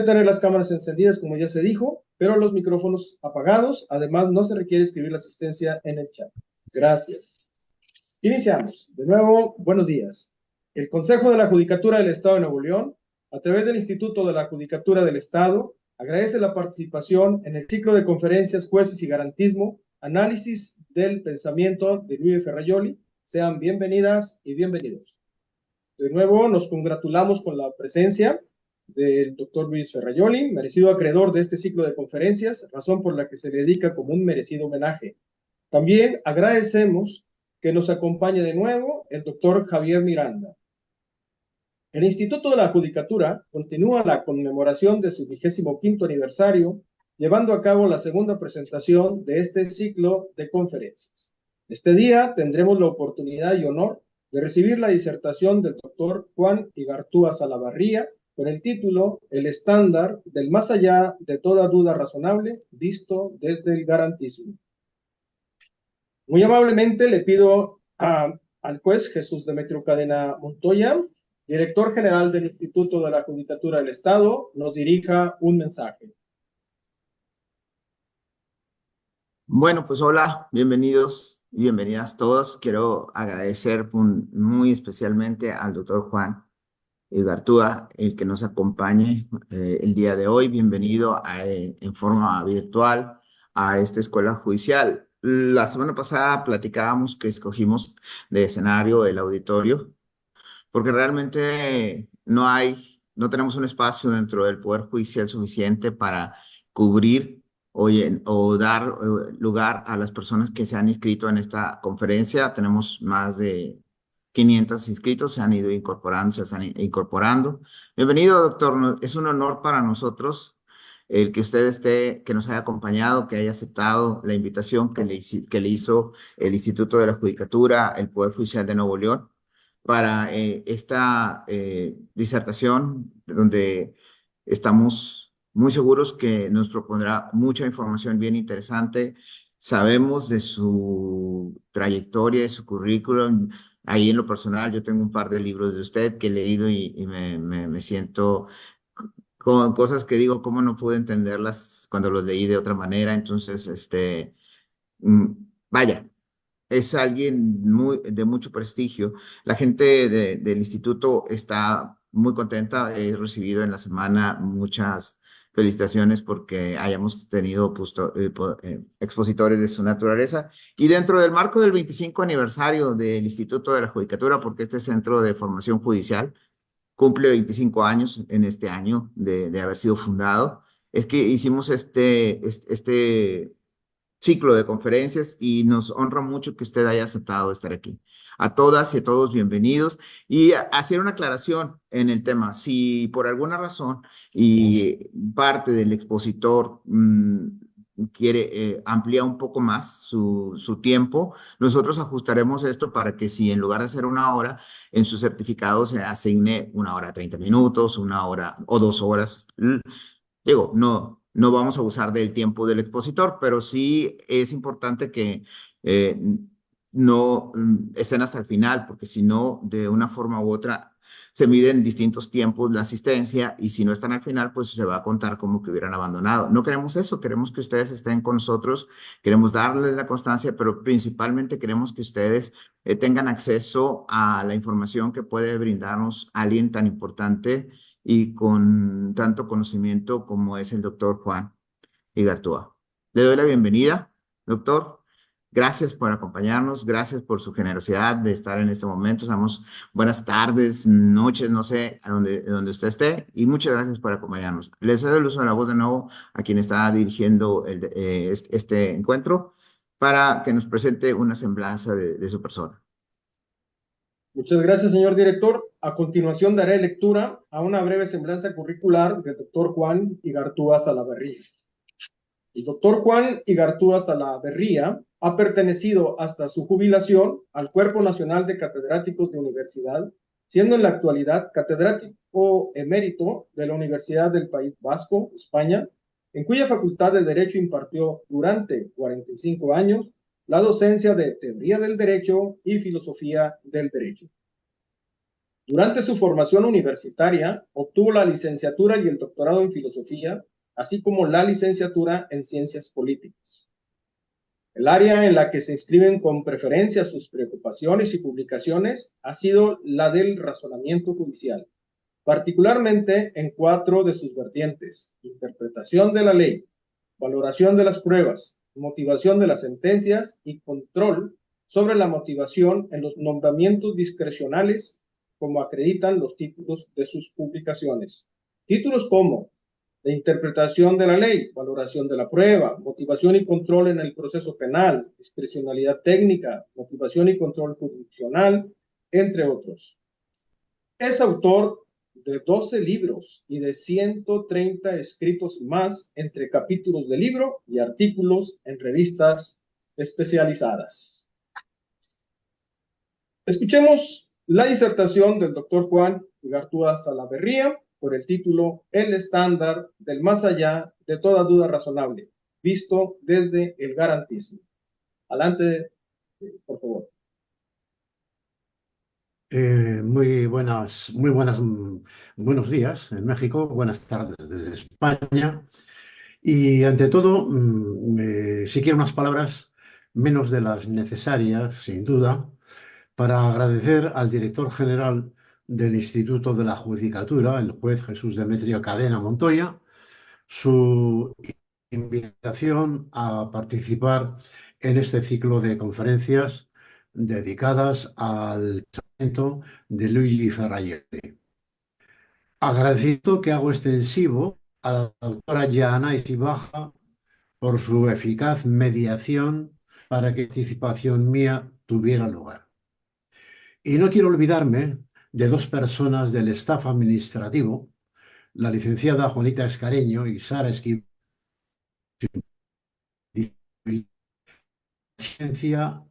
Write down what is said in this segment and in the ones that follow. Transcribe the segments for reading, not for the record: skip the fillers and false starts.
tener las cámaras encendidas, como ya se dijo, pero los micrófonos apagados. Además, no se requiere escribir la asistencia en el chat. Gracias. Iniciamos. De nuevo, buenos días. El Consejo de la Judicatura del Estado de Nuevo León, a través del Instituto de la Judicatura del Estado, agradece la participación en el ciclo de conferencias Jueces y Garantismo, Análisis del Pensamiento de Luis Ferrajoli. Sean bienvenidas y bienvenidos. De nuevo, nos congratulamos con la presencia del doctor Luis Ferrajoli, merecido acreedor de este ciclo de conferencias, razón por la que se le dedica como un merecido homenaje. También agradecemos que nos acompañe de nuevo el doctor Javier Miranda. El Instituto de la Judicatura continúa la conmemoración de su 25º aniversario, llevando a cabo la segunda presentación de este ciclo de conferencias. Este día tendremos la oportunidad y honor de recibir la disertación del doctor Juan Igartúa Salavarría, con el título El estándar del más allá de toda duda razonable, visto desde el garantismo. Muy amablemente le pido al juez Jesús Demetrio Cadena Montoya, director general del Instituto de la Judicatura del Estado, nos dirija un mensaje. Bueno, pues hola, bienvenidos y bienvenidas todos. Quiero agradecer muy especialmente al doctor Juan Igartúa, el que nos acompañe el día de hoy. Bienvenido en forma virtual a esta escuela judicial. La semana pasada platicábamos que escogimos de escenario el auditorio, porque realmente no tenemos un espacio dentro del Poder Judicial suficiente para cubrir o dar lugar a las personas que se han inscrito en esta conferencia. Tenemos más de 500 inscritos, se han ido incorporando, se están incorporando. Bienvenido, doctor. Es un honor para nosotros el que usted que nos haya acompañado, que haya aceptado la invitación que le hizo el Instituto de la Judicatura, el Poder Judicial de Nuevo León, para esta disertación, donde estamos muy seguros que nos propondrá mucha información bien interesante. Sabemos de su trayectoria, de su currículum. Ahí en lo personal, yo tengo un par de libros de usted que he leído y me siento con cosas que digo, cómo no pude entenderlas cuando los leí de otra manera. Entonces, mm, vaya, es alguien de mucho prestigio. La gente del instituto está muy contenta. He recibido en la semana muchas felicitaciones porque hayamos tenido expositores de su naturaleza. Y dentro del marco del 25 aniversario del Instituto de la Judicatura, porque este centro de formación judicial cumple 25 años en este año de haber sido fundado, es que hicimos este ciclo de conferencias y nos honra mucho que usted haya aceptado estar aquí. A todas y a todos, bienvenidos. Y hacer una aclaración en el tema. Si por alguna razón y parte del expositor quiere ampliar un poco más su tiempo, nosotros ajustaremos esto para que si en lugar de hacer una hora, en su certificado se asigne 1 hora 30 minutos, 1 hora o 2 horas. Digo, no vamos a abusar del tiempo del expositor, pero sí es importante que eh, no estén hasta el final, porque si no, de una forma u otra, se miden distintos tiempos la asistencia y si no están al final, pues se va a contar como que hubieran abandonado. No queremos eso, queremos que ustedes estén con nosotros, queremos darles la constancia, pero principalmente queremos que ustedes tengan acceso a la información que puede brindarnos alguien tan importante y con tanto conocimiento como es el doctor Juan Igartúa. Le doy la bienvenida, doctor. Gracias por acompañarnos, gracias por su generosidad de estar en este momento. Damos buenas tardes, noches, no sé, a donde usted esté, y muchas gracias por acompañarnos. Le cedo el uso de la voz de nuevo a quien está dirigiendo este encuentro para que nos presente una semblanza de su persona. Muchas gracias, señor director. A continuación daré lectura a una breve semblanza curricular del doctor Juan Igartúa Salaverría. El doctor Juan Igartúa Salaverría ha pertenecido hasta su jubilación al Cuerpo Nacional de Catedráticos de Universidad, siendo en la actualidad catedrático emérito de la Universidad del País Vasco, España, en cuya Facultad de Derecho impartió durante 45 años la docencia de Teoría del Derecho y Filosofía del Derecho. Durante su formación universitaria, obtuvo la licenciatura y el doctorado en filosofía, así como la licenciatura en ciencias políticas. El área en la que se inscriben con preferencia sus preocupaciones y publicaciones ha sido la del razonamiento judicial, particularmente en 4 de sus vertientes: interpretación de la ley, valoración de las pruebas, motivación de las sentencias y control sobre la motivación en los nombramientos discrecionales, como acreditan los títulos de sus publicaciones. Títulos como de interpretación de la ley, valoración de la prueba, motivación y control en el proceso penal, discrecionalidad técnica, motivación y control jurisdiccional, entre otros. Es autor de 12 libros y de 130 escritos más entre capítulos de libro y artículos en revistas especializadas. Escuchemos la disertación del doctor Juan Igartua Salaverría por el título El estándar del más allá de toda duda razonable, visto desde el garantismo. Adelante, por favor. Buenos días en México, buenas tardes desde España. Y ante todo, sí quiero unas palabras menos de las necesarias, sin duda, para agradecer al director general del Instituto de la Judicatura, el juez Jesús Demetrio Cadena Montoya, su invitación a participar en este ciclo de conferencias dedicadas al pensamiento de Luigi Ferrajoli. Agradecido que hago extensivo a la doctora Yana Isibaja por su eficaz mediación para que la participación mía tuviera lugar. Y no quiero olvidarme de 2 personas del staff administrativo, la licenciada Juanita Escareño y Sara Esquivel,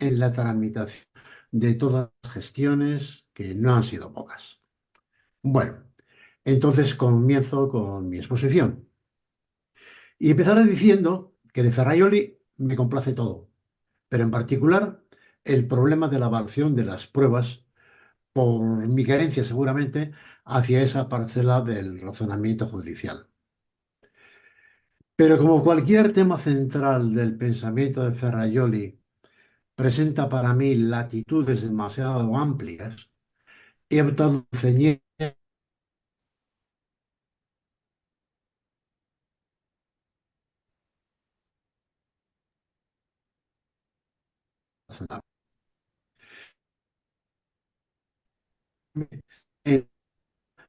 en la tramitación de todas las gestiones, que no han sido pocas. Bueno, entonces comienzo con mi exposición. Y empezaré diciendo que de Ferrajoli me complace todo, pero en particular el problema de la evaluación de las pruebas, por mi carencia seguramente hacia esa parcela del razonamiento judicial. Pero como cualquier tema central del pensamiento de Ferrajoli presenta para mí latitudes demasiado amplias, he optado por ceñir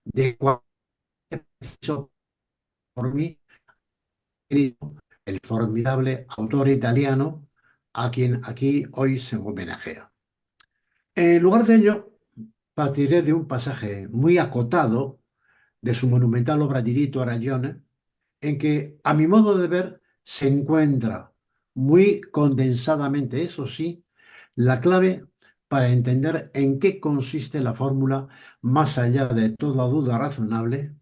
de cualquier preciso por mí el formidable autor italiano a quien aquí hoy se homenajea. En lugar de ello, partiré de un pasaje muy acotado de su monumental obra Diritto a Ragione, en que, a mi modo de ver, se encuentra muy condensadamente, eso sí, la clave para entender en qué consiste la fórmula más allá de toda duda razonable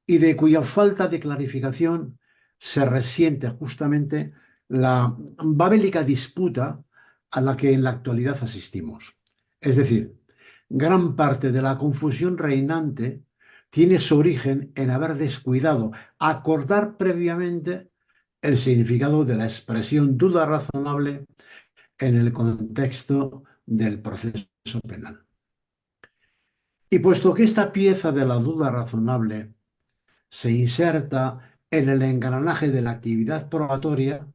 y de cuya falta de clarificación se resiente justamente la babélica disputa a la que en la actualidad asistimos. Es decir, gran parte de la confusión reinante tiene su origen en haber descuidado acordar previamente el significado de la expresión duda razonable en el contexto del proceso penal. Y puesto que esta pieza de la duda razonable se inserta en el engranaje de la actividad probatoria,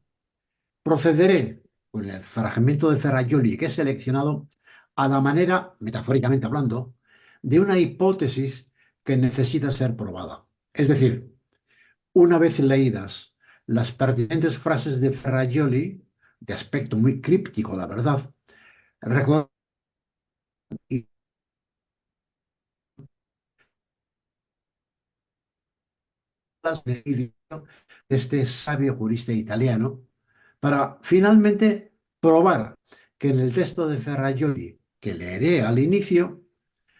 procederé con el fragmento de Ferrajoli que he seleccionado a la manera, metafóricamente hablando, de una hipótesis que necesita ser probada. Es decir, una vez leídas las pertinentes frases de Ferrajoli, de aspecto muy críptico, la verdad, recuerdo de este sabio jurista italiano para finalmente probar que en el texto de Ferrajoli, que leeré al inicio,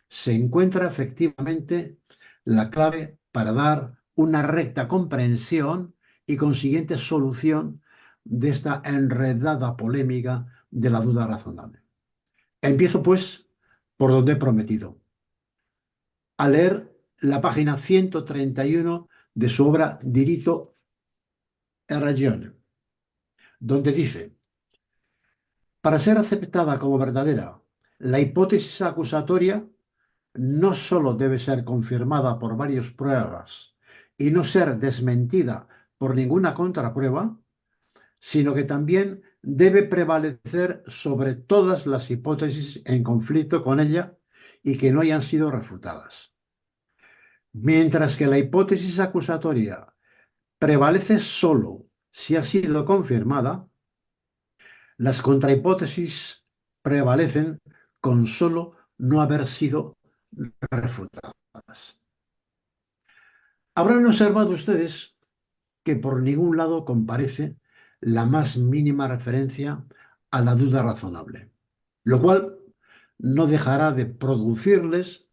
se encuentra efectivamente la clave para dar una recta comprensión y consiguiente solución de esta enredada polémica de la duda razonable. Empiezo, pues, por donde he prometido, a leer la página 131 de su obra Diritto e Ragione, donde dice: para ser aceptada como verdadera, la hipótesis acusatoria no sólo debe ser confirmada por varias pruebas y no ser desmentida por ninguna contraprueba, sino que también debe prevalecer sobre todas las hipótesis en conflicto con ella y que no hayan sido refutadas. Mientras que la hipótesis acusatoria prevalece sólo si ha sido confirmada, las contrahipótesis prevalecen con sólo no haber sido refutadas. Habrán observado ustedes que por ningún lado comparece la más mínima referencia a la duda razonable, lo cual no dejará de producirles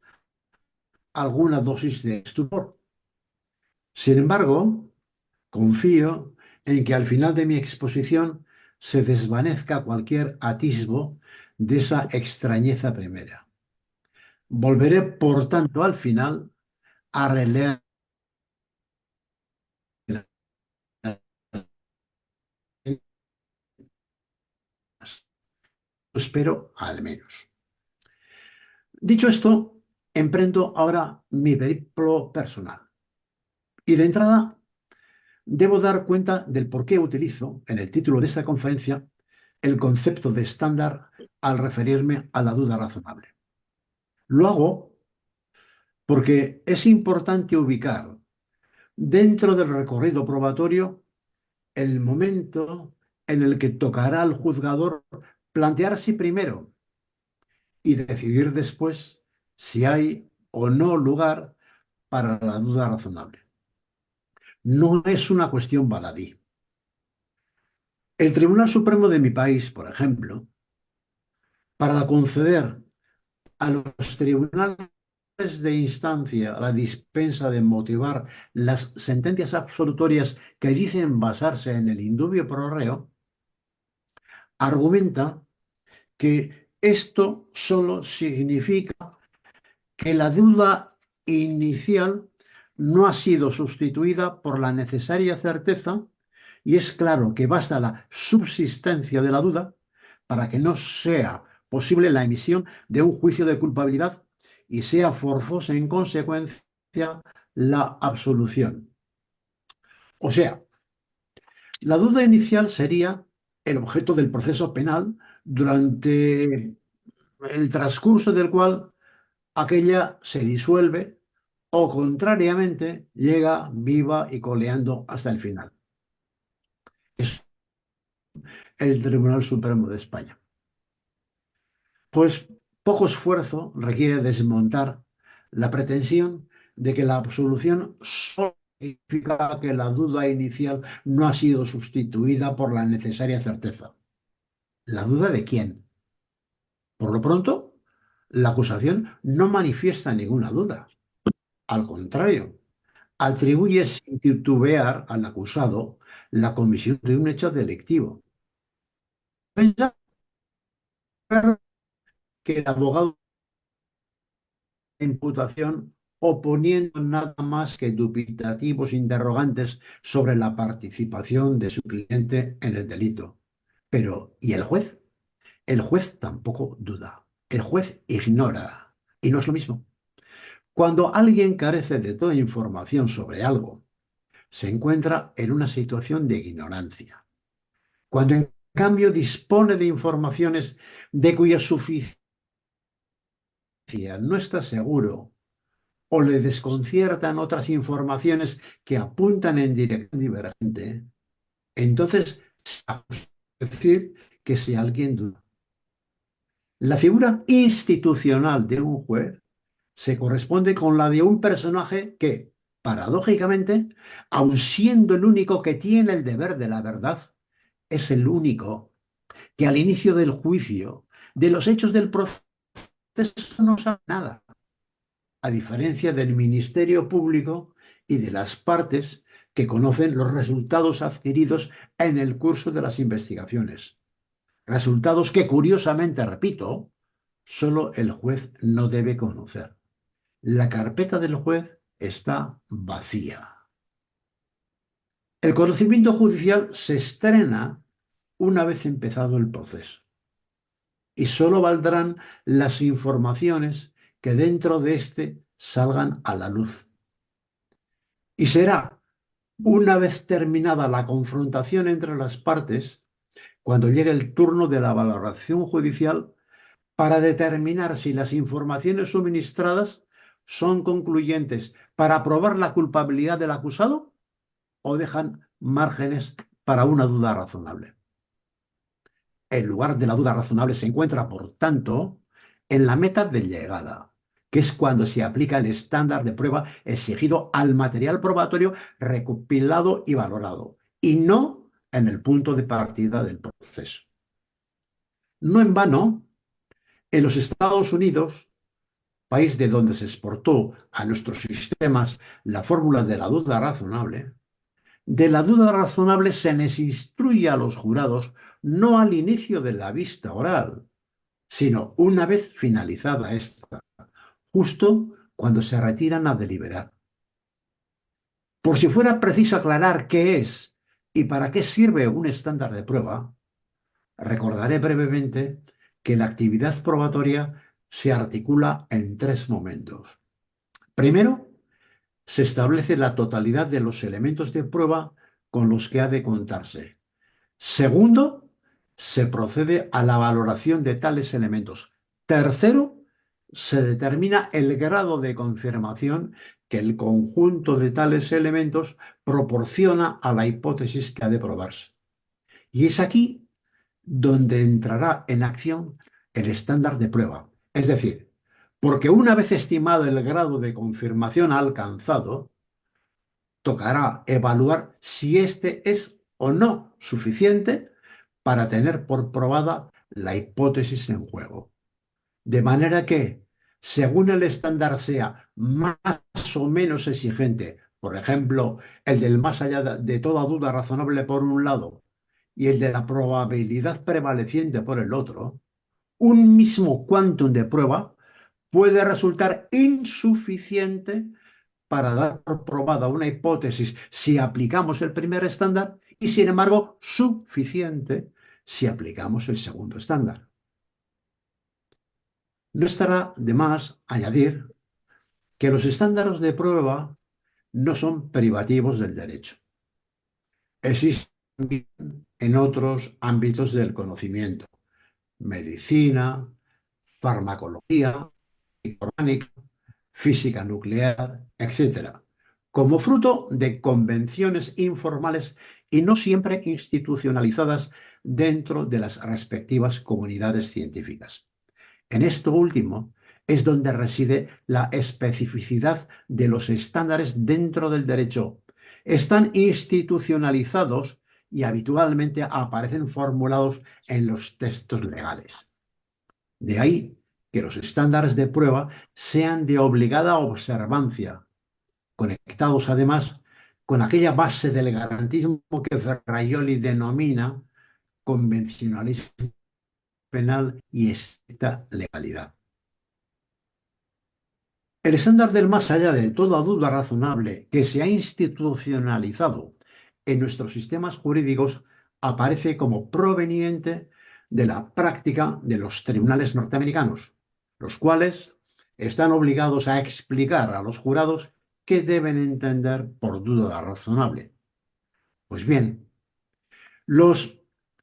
alguna dosis de estupor. Sin embargo, confío en que al final de mi exposición se desvanezca cualquier atisbo de esa extrañeza primera. Volveré, por tanto, al final a releer, espero al menos. Dicho esto, emprendo ahora mi periplo personal. Y de entrada, debo dar cuenta del por qué utilizo en el título de esta conferencia el concepto de estándar al referirme a la duda razonable. Lo hago porque es importante ubicar dentro del recorrido probatorio el momento en el que tocará al juzgador plantearse primero y decidir después si hay o no lugar para la duda razonable. No es una cuestión baladí. El Tribunal Supremo de mi país, por ejemplo, para conceder a los tribunales de instancia la dispensa de motivar las sentencias absolutorias que dicen basarse en el indubio pro reo, argumenta que esto solo significa que la duda inicial no ha sido sustituida por la necesaria certeza y es claro que basta la subsistencia de la duda para que no sea posible la emisión de un juicio de culpabilidad y sea forzosa en consecuencia la absolución. O sea, la duda inicial sería el objeto del proceso penal durante el transcurso del cual aquella se disuelve o contrariamente llega viva y coleando hasta el final. Es el Tribunal Supremo de España. Pues poco esfuerzo requiere desmontar la pretensión de que la absolución solo significa que la duda inicial no ha sido sustituida por la necesaria certeza. ¿La duda de quién? Por lo pronto, la acusación no manifiesta ninguna duda. Al contrario, atribuye sin titubear al acusado la comisión de un hecho delictivo. Pensar que el abogado de imputación oponiendo nada más que dubitativos interrogantes sobre la participación de su cliente en el delito. Pero, ¿y el juez? El juez tampoco duda. El juez ignora. Y no es lo mismo. Cuando alguien carece de toda información sobre algo, se encuentra en una situación de ignorancia. Cuando en cambio dispone de informaciones de cuya suficiencia no está seguro o le desconciertan otras informaciones que apuntan en dirección divergente, entonces se puede decir que si alguien duda. La figura institucional de un juez se corresponde con la de un personaje que, paradójicamente, aun siendo el único que tiene el deber de la verdad, es el único que al inicio del juicio, de los hechos del proceso, no sabe nada, a diferencia del Ministerio Público y de las partes que conocen los resultados adquiridos en el curso de las investigaciones. Resultados que, curiosamente, repito, solo el juez no debe conocer. La carpeta del juez está vacía. El conocimiento judicial se estrena una vez empezado el proceso y solo valdrán las informaciones que dentro de éste salgan a la luz. Y será una vez terminada la confrontación entre las partes, cuando llegue el turno de la valoración judicial para determinar si las informaciones suministradas son concluyentes para probar la culpabilidad del acusado o dejan márgenes para una duda razonable. El lugar de la duda razonable se encuentra, por tanto, en la meta de llegada, que es cuando se aplica el estándar de prueba exigido al material probatorio recopilado y valorado, y no en el punto de partida del proceso. No en vano, en los Estados Unidos, país de donde se exportó a nuestros sistemas la fórmula de la duda razonable se les instruye a los jurados no al inicio de la vista oral, sino una vez finalizada esta, justo cuando se retiran a deliberar. Por si fuera preciso aclarar qué es y para qué sirve un estándar de prueba, recordaré brevemente que la actividad probatoria se articula en tres momentos. Primero, se establece la totalidad de los elementos de prueba con los que ha de contarse. Segundo, se procede a la valoración de tales elementos. Tercero, se determina el grado de confirmación que el conjunto de tales elementos proporciona a la hipótesis que ha de probarse. Y es aquí donde entrará en acción el estándar de prueba. Es decir, porque una vez estimado el grado de confirmación alcanzado, tocará evaluar si éste es o no suficiente para tener por probada la hipótesis en juego. De manera que, según el estándar sea más o menos exigente, por ejemplo, el del más allá de toda duda razonable por un lado y el de la probabilidad prevaleciente por el otro, un mismo quantum de prueba puede resultar insuficiente para dar por probada una hipótesis si aplicamos el primer estándar y, sin embargo, suficiente si aplicamos el segundo estándar. No estará de más añadir que los estándares de prueba no son privativos del derecho. Existen en otros ámbitos del conocimiento: medicina, farmacología, orgánica, física nuclear, etcétera, como fruto de convenciones informales y no siempre institucionalizadas dentro de las respectivas comunidades científicas. En esto último es donde reside la especificidad de los estándares dentro del derecho. Están institucionalizados y habitualmente aparecen formulados en los textos legales. De ahí que los estándares de prueba sean de obligada observancia, conectados además con aquella base del garantismo que Ferraioli denomina convencionalismo penal y estricta legalidad. El estándar del más allá de toda duda razonable que se ha institucionalizado en nuestros sistemas jurídicos aparece como proveniente de la práctica de los tribunales norteamericanos, los cuales están obligados a explicar a los jurados qué deben entender por duda razonable. Pues bien, los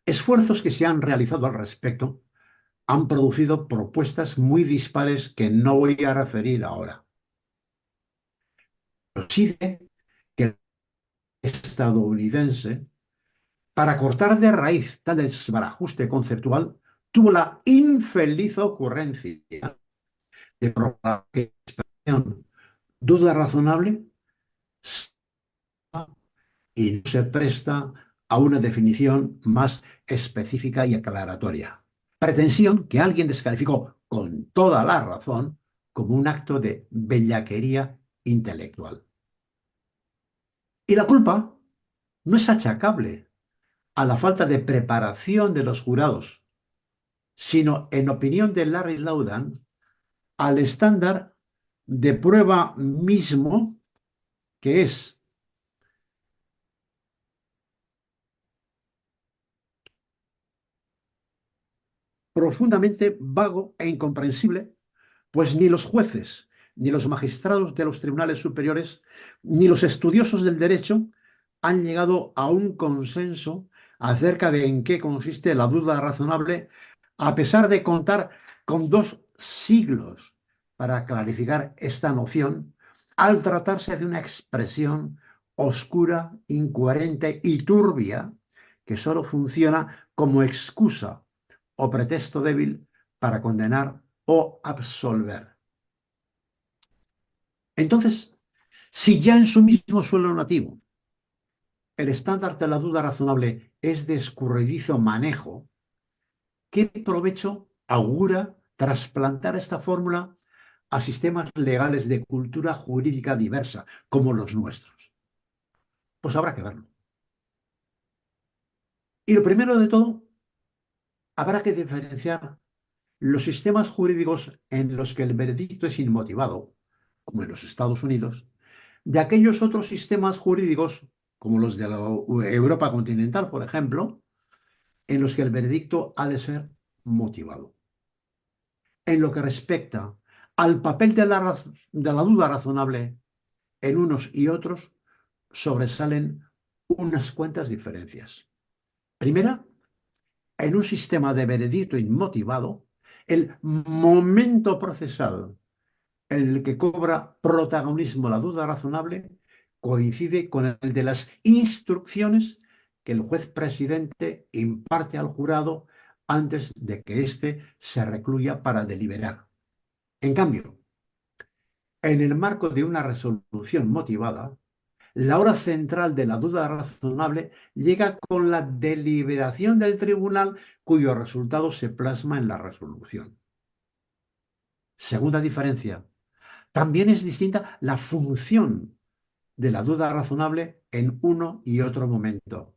esfuerzos que se han realizado al respecto han producido propuestas muy dispares que no voy a referir ahora. Pero sí que el estadounidense, para cortar de raíz tal desbarajuste conceptual, tuvo la infeliz ocurrencia de probar que la expresión duda razonable y no se presta a una definición más específica y aclaratoria. Pretensión que alguien descalificó con toda la razón como un acto de bellaquería intelectual. Y la culpa no es achacable a la falta de preparación de los jurados, sino, en opinión de Larry Laudan, al estándar de prueba mismo, que es profundamente vago e incomprensible, pues ni los jueces, ni los magistrados de los tribunales superiores, ni los estudiosos del derecho han llegado a un consenso acerca de en qué consiste la duda razonable, a pesar de contar con 2 siglos para clarificar esta noción, al tratarse de una expresión oscura, incoherente y turbia que solo funciona como excusa o pretexto débil para condenar o absolver. Entonces, si ya en su mismo suelo nativo el estándar de la duda razonable es de escurridizo manejo, ¿qué provecho augura trasplantar esta fórmula a sistemas legales de cultura jurídica diversa como los nuestros? Pues habrá que verlo. Y lo primero de todo, habrá que diferenciar los sistemas jurídicos en los que el veredicto es inmotivado, como en los Estados Unidos, de aquellos otros sistemas jurídicos, como los de la Europa continental, por ejemplo, en los que el veredicto ha de ser motivado. En lo que respecta al papel de la duda razonable en unos y otros, sobresalen unas cuantas diferencias. Primera, en un sistema de veredicto inmotivado, el momento procesal en el que cobra protagonismo la duda razonable coincide con el de las instrucciones que el juez presidente imparte al jurado antes de que éste se recluya para deliberar. En cambio, en el marco de una resolución motivada, la hora central de la duda razonable llega con la deliberación del tribunal cuyo resultado se plasma en la resolución. Segunda diferencia, también es distinta la función de la duda razonable en uno y otro momento.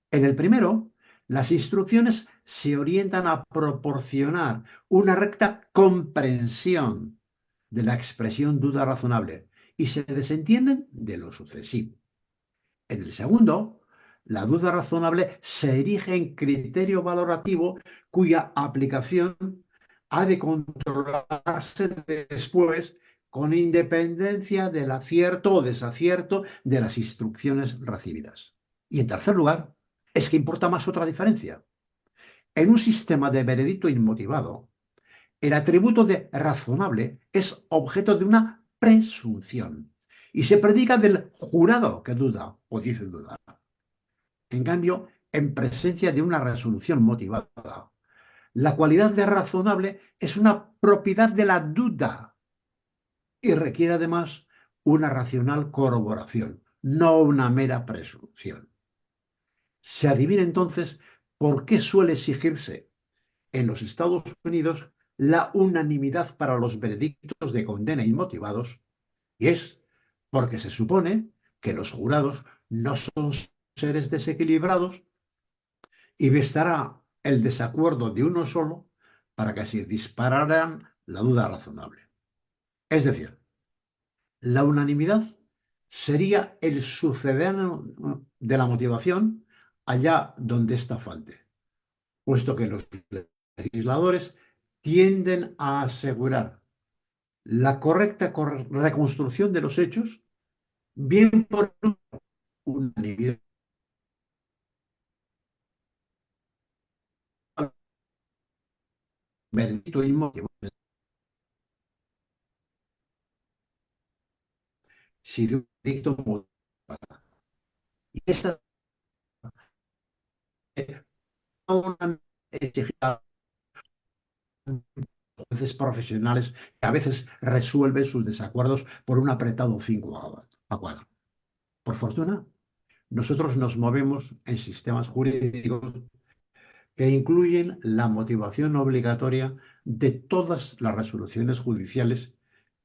En el primero, las instrucciones se orientan a proporcionar una recta comprensión de la expresión duda razonable y se desentienden de lo sucesivo. En el segundo, la duda razonable se erige en criterio valorativo cuya aplicación ha de controlarse después con independencia del acierto o desacierto de las instrucciones recibidas. Y en tercer lugar, es que importa más otra diferencia. En un sistema de veredicto inmotivado, el atributo de razonable es objeto de una presunción y se predica del jurado que duda o dice dudar. En cambio, en presencia de una resolución motivada, la cualidad de razonable es una propiedad de la duda y requiere además una racional corroboración, no una mera presunción. Se adivina entonces por qué suele exigirse en los Estados Unidos la unanimidad para los veredictos de condena inmotivados, y es porque se supone que los jurados no son seres desequilibrados y bastará el desacuerdo de uno solo para que se dispararan la duda razonable. Es decir, la unanimidad sería el sucedáneo de la motivación allá donde ésta falte, puesto que los legisladores tienden a asegurar la correcta reconstrucción de los hechos, bien por unanimidad, veredicto inmotivado. Si de un veredicto motivado. Y esta exigida jueces profesionales que a veces resuelven sus desacuerdos por un apretado 5 a 4. Por fortuna, nosotros nos movemos en sistemas jurídicos que incluyen la motivación obligatoria de todas las resoluciones judiciales,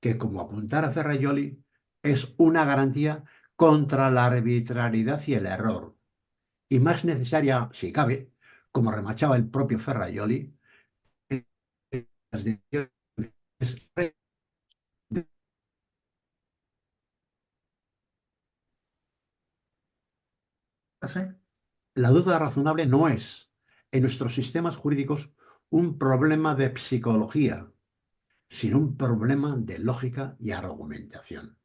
que, como apuntara Ferrajoli, es una garantía contra la arbitrariedad y el error, y más necesaria, si cabe, como remachaba el propio Ferrajoli, las decisiones la duda razonable no es, en nuestros sistemas jurídicos, un problema de psicología, sino un problema de lógica y argumentación.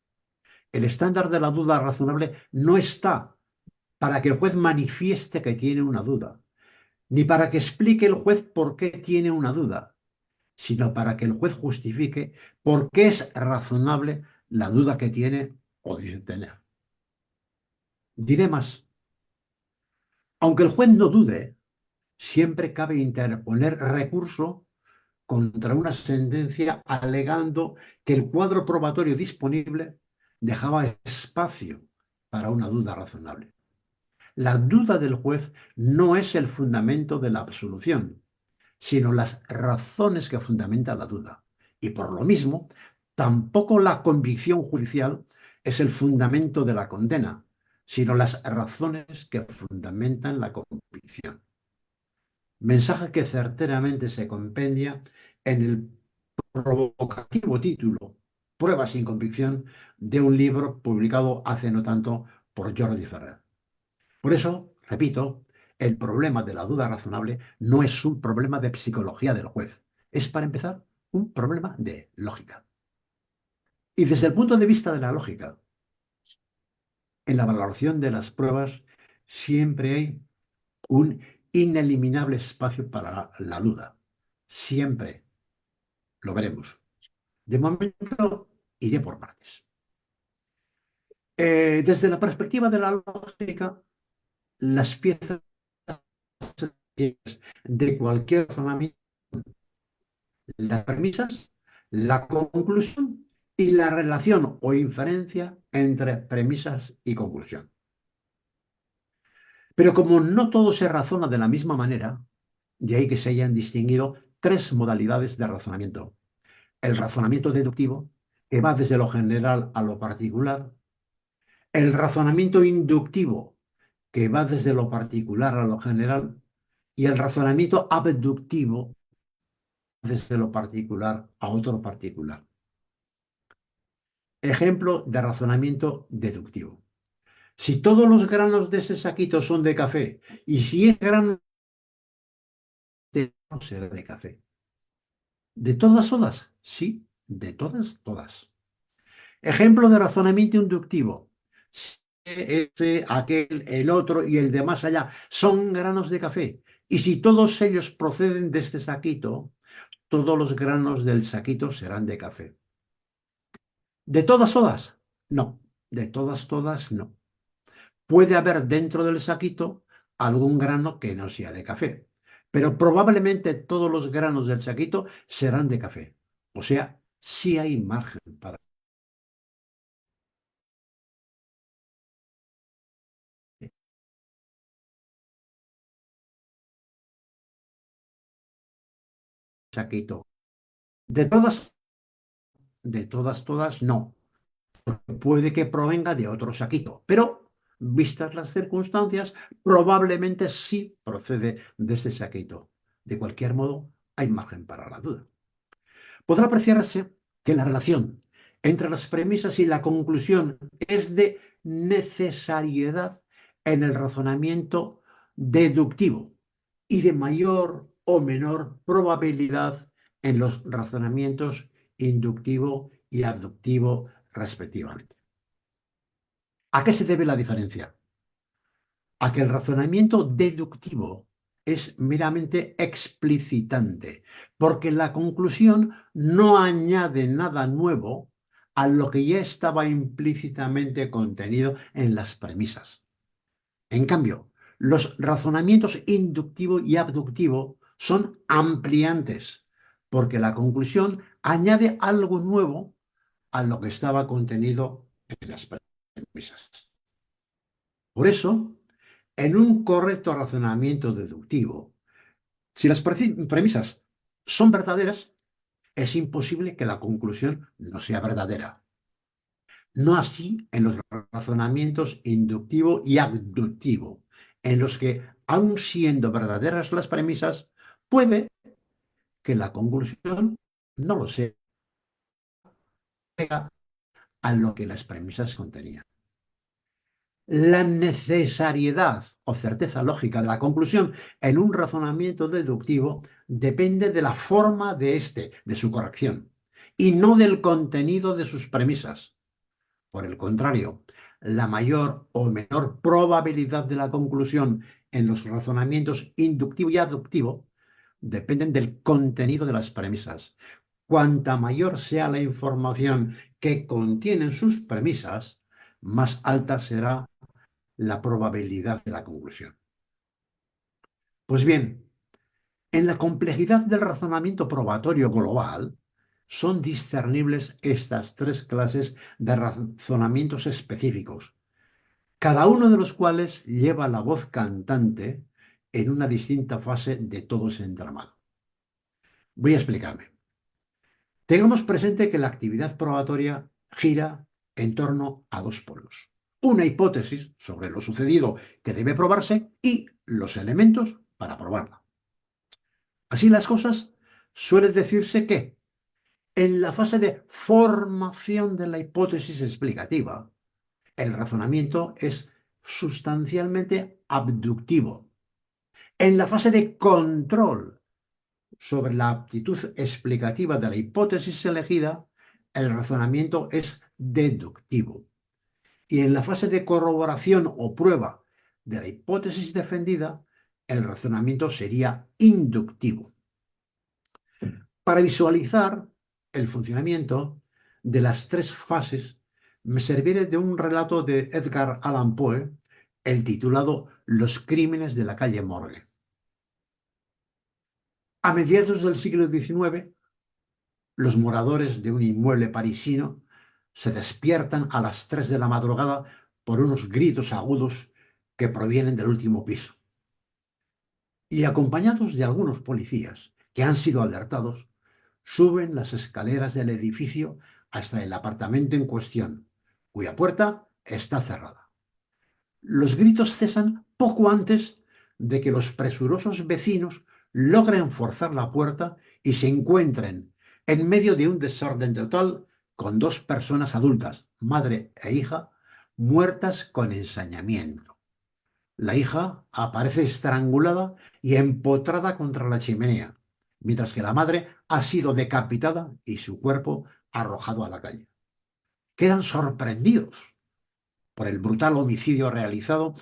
El estándar de la duda razonable no está para que el juez manifieste que tiene una duda, ni para que explique el juez por qué tiene una duda, sino para que el juez justifique por qué es razonable la duda que tiene o dice tener. Diré más, aunque el juez no dude, siempre cabe interponer recurso contra una sentencia alegando que el cuadro probatorio disponible dejaba espacio para una duda razonable. La duda del juez no es el fundamento de la absolución, sino las razones que fundamentan la duda. Y por lo mismo, tampoco la convicción judicial es el fundamento de la condena, sino las razones que fundamentan la convicción. Mensaje que certeramente se compendia en el provocativo título Prueba sin convicción de un libro publicado hace no tanto por Jordi Ferrer. Por eso, repito, el problema de la duda razonable no es un problema de psicología del juez, es, para empezar, un problema de lógica. Y desde el punto de vista de la lógica, en la valoración de las pruebas siempre hay un ineliminable espacio para la duda. Siempre lo veremos. De momento, iré por partes. Desde la perspectiva de la lógica, las piezas de cualquier razonamiento, las premisas, la conclusión y la relación o inferencia entre premisas y conclusión. Pero como no todo se razona de la misma manera, de ahí que se hayan distinguido tres modalidades de razonamiento. El razonamiento deductivo, que va desde lo general a lo particular. El razonamiento inductivo, que va desde lo particular a lo general. Y el razonamiento abductivo, desde lo particular a otro particular. Ejemplo de razonamiento deductivo. Si todos los granos de ese saquito son de café y si es grano no será de café. ¿De todas? Sí, de todas. Ejemplo de razonamiento inductivo. Si ese, aquel, el otro y el de más allá son granos de café y si todos ellos proceden de este saquito, todos los granos del saquito serán de café. ¿De todas? No, de todas no. Puede haber dentro del saquito algún grano que no sea de café, pero probablemente todos los granos del saquito serán de café. O sea, sí hay margen para el saquito. De todas no. Puede que provenga de otro saquito, pero vistas las circunstancias, probablemente sí procede de este saquito. De cualquier modo, hay margen para la duda. Podrá apreciarse que la relación entre las premisas y la conclusión es de necesariedad en el razonamiento deductivo y de mayor o menor probabilidad en los razonamientos inductivo y abductivo respectivamente. ¿A qué se debe la diferencia? A que el razonamiento deductivo es meramente explicitante, porque la conclusión no añade nada nuevo a lo que ya estaba implícitamente contenido en las premisas. En cambio, los razonamientos inductivo y abductivo son ampliantes, porque la conclusión añade algo nuevo a lo que estaba contenido en las premisas. Por eso, en un correcto razonamiento deductivo, si las premisas son verdaderas, es imposible que la conclusión no sea verdadera. No así en los razonamientos inductivo y abductivo, en los que, aun siendo verdaderas las premisas, puede que la conclusión no lo sea a lo que las premisas contenían. La necesariedad o certeza lógica de la conclusión en un razonamiento deductivo depende de la forma de su corrección, y no del contenido de sus premisas. Por el contrario, la mayor o menor probabilidad de la conclusión en los razonamientos inductivo y aductivo dependen del contenido de las premisas. Cuanta mayor sea la información que contienen sus premisas, más alta será la probabilidad de la conclusión. Pues bien, en la complejidad del razonamiento probatorio global, son discernibles estas tres clases de razonamientos específicos, cada uno de los cuales lleva la voz cantante en una distinta fase de todo ese entramado. Voy a explicarme. Tengamos presente que la actividad probatoria gira en torno a dos polos: una hipótesis sobre lo sucedido que debe probarse y los elementos para probarla. Así las cosas, suele decirse que en la fase de formación de la hipótesis explicativa, el razonamiento es sustancialmente abductivo. En la fase de control sobre la aptitud explicativa de la hipótesis elegida, el razonamiento es deductivo. Y en la fase de corroboración o prueba de la hipótesis defendida, el razonamiento sería inductivo. Para visualizar el funcionamiento de las tres fases, me serviré de un relato de Edgar Allan Poe, el titulado Los crímenes de la calle Morgue. A mediados del siglo XIX, los moradores de un inmueble parisino se despiertan a las 3 de la madrugada por unos gritos agudos que provienen del último piso. Y acompañados de algunos policías que han sido alertados, suben las escaleras del edificio hasta el apartamento en cuestión, cuya puerta está cerrada. Los gritos cesan poco antes de que los presurosos vecinos logren forzar la puerta y se encuentren en medio de un desorden total con dos personas adultas, madre e hija, muertas con ensañamiento. La hija aparece estrangulada y empotrada contra la chimenea, mientras que la madre ha sido decapitada y su cuerpo arrojado a la calle. Quedan sorprendidos por el brutal homicidio realizado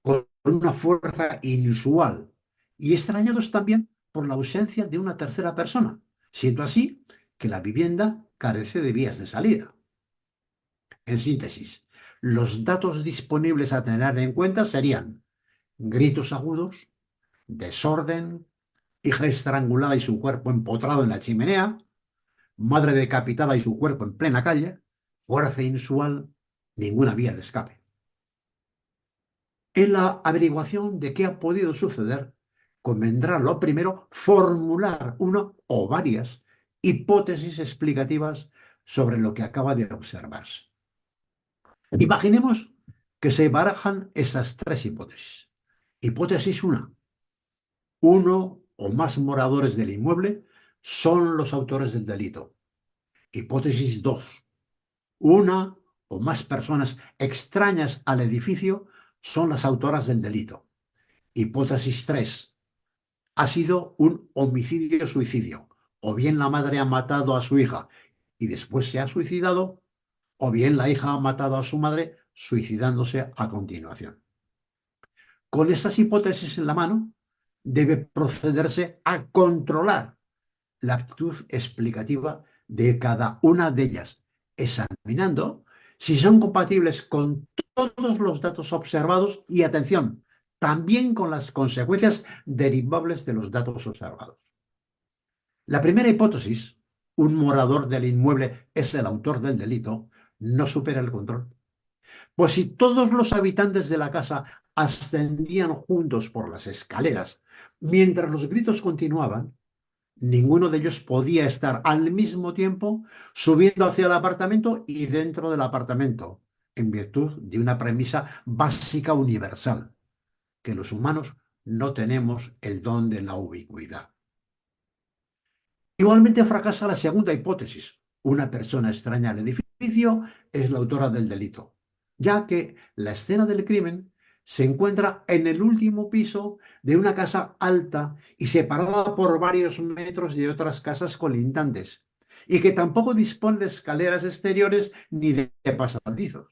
con una fuerza inusual y extrañados también por la ausencia de una tercera persona, siendo así que la vivienda carece de vías de salida. En síntesis, los datos disponibles a tener en cuenta serían gritos agudos, desorden, hija estrangulada y su cuerpo empotrado en la chimenea, madre decapitada y su cuerpo en plena calle, fuerza inusual, ninguna vía de escape. En la averiguación de qué ha podido suceder, convendrá lo primero formular una o varias hipótesis explicativas sobre lo que acaba de observarse. Imaginemos que se barajan esas tres hipótesis. Hipótesis 1. Uno o más moradores del inmueble son los autores del delito. Hipótesis 2. Una o más personas extrañas al edificio son las autoras del delito. Hipótesis 3. Ha sido un homicidio-suicidio. O bien la madre ha matado a su hija y después se ha suicidado, o bien la hija ha matado a su madre suicidándose a continuación. Con estas hipótesis en la mano, debe procederse a controlar la actitud explicativa de cada una de ellas, examinando si son compatibles con todos los datos observados y, atención, también con las consecuencias derivables de los datos observados. La primera hipótesis, un morador del inmueble es el autor del delito, no supera el control. Pues si todos los habitantes de la casa ascendían juntos por las escaleras mientras los gritos continuaban, ninguno de ellos podía estar al mismo tiempo subiendo hacia el apartamento y dentro del apartamento, en virtud de una premisa básica universal, que los humanos no tenemos el don de la ubicuidad. Igualmente fracasa la segunda hipótesis. Una persona extraña al edificio es la autora del delito. ya que la escena del crimen se encuentra en el último piso de una casa alta y separada por varios metros de otras casas colindantes, y que tampoco dispone de escaleras exteriores ni de pasadizos.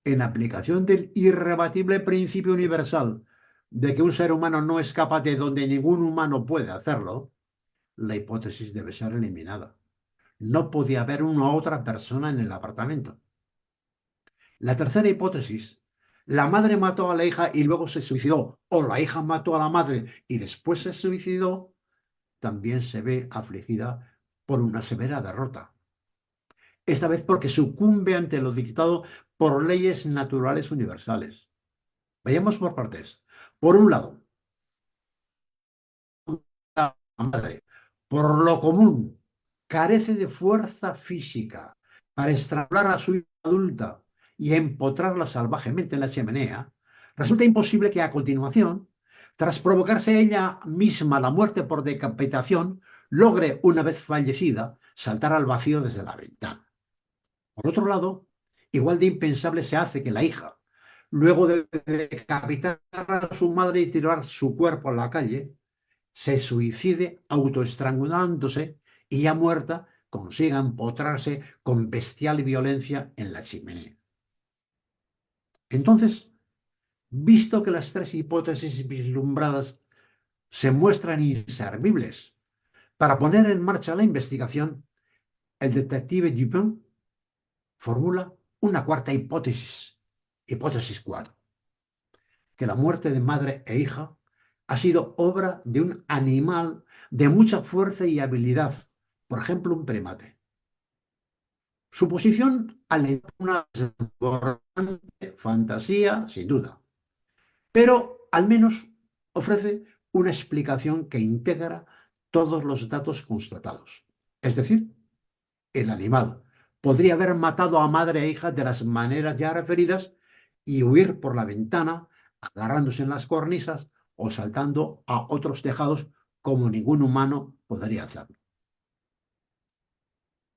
En aplicación del irrebatible principio universal de que un ser humano no escapa de donde ningún humano puede hacerlo, la hipótesis debe ser eliminada. No podía haber una otra persona en el apartamento. La tercera hipótesis, la madre mató a la hija y luego se suicidó, o la hija mató a la madre y después se suicidó, también se ve afligida por una severa derrota. Esta vez porque sucumbe ante lo dictado por leyes naturales universales. Vayamos por partes. Por un lado, la madre, por lo común, carece de fuerza física para estrangular a su hija adulta y empotrarla salvajemente en la chimenea, resulta imposible que a continuación, tras provocarse ella misma la muerte por decapitación, logre, una vez fallecida, saltar al vacío desde la ventana. Por otro lado, igual de impensable se hace que la hija, luego de decapitar a su madre y tirar su cuerpo a la calle, se suicide autoestrangulándose y ya muerta consiga empotrarse con bestial violencia en la chimenea. Entonces, visto que las tres hipótesis vislumbradas se muestran inservibles para poner en marcha la investigación, el detective Dupin formula una cuarta hipótesis, hipótesis 4, que la muerte de madre e hija ha sido obra de un animal de mucha fuerza y habilidad, por ejemplo, un primate. Su posición alega una desbordante fantasía, sin duda, pero al menos ofrece una explicación que integra todos los datos constatados. Es decir, el animal podría haber matado a madre e hija de las maneras ya referidas y huir por la ventana, agarrándose en las cornisas o saltando a otros tejados como ningún humano podría hacerlo.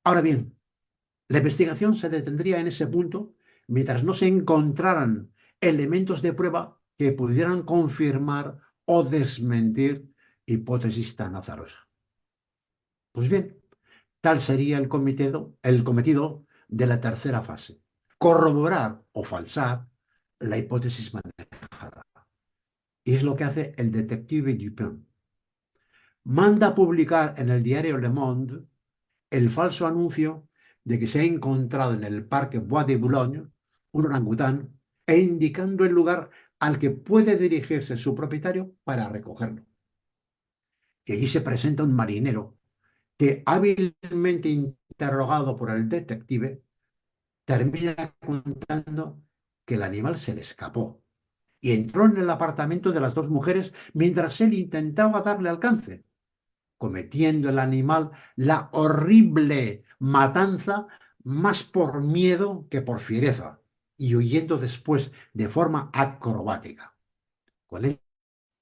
Ahora bien, la investigación se detendría en ese punto mientras no se encontraran elementos de prueba que pudieran confirmar o desmentir hipótesis tan azarosa. Pues bien, tal sería el cometido de la tercera fase: corroborar o falsar la hipótesis manejada. Y es lo que hace el detective Dupin. Manda publicar en el diario Le Monde el falso anuncio de que se ha encontrado en el Parque Bois de Boulogne un orangután e indicando el lugar al que puede dirigirse su propietario para recogerlo. Y allí se presenta un marinero que, hábilmente interrogado por el detective, termina contando que el animal se le escapó y entró en el apartamento de las dos mujeres mientras él intentaba darle alcance, cometiendo el animal la horrible matanza más por miedo que por fiereza y huyendo después de forma acrobática. Con él,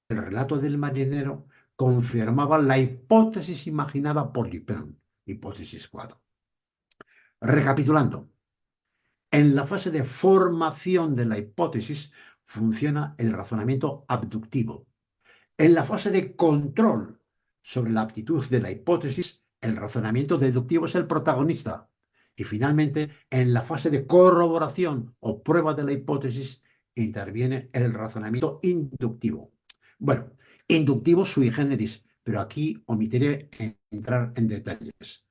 el relato del marinero confirmaba la hipótesis imaginada por Dupin, hipótesis 4. Recapitulando, en la fase de formación de la hipótesis funciona el razonamiento abductivo. En la fase de control sobre la aptitud de la hipótesis, el razonamiento deductivo es el protagonista. Y finalmente, en la fase de corroboración o prueba de la hipótesis, interviene el razonamiento inductivo. Bueno, inductivo sui generis, pero aquí omitiré entrar en detalles.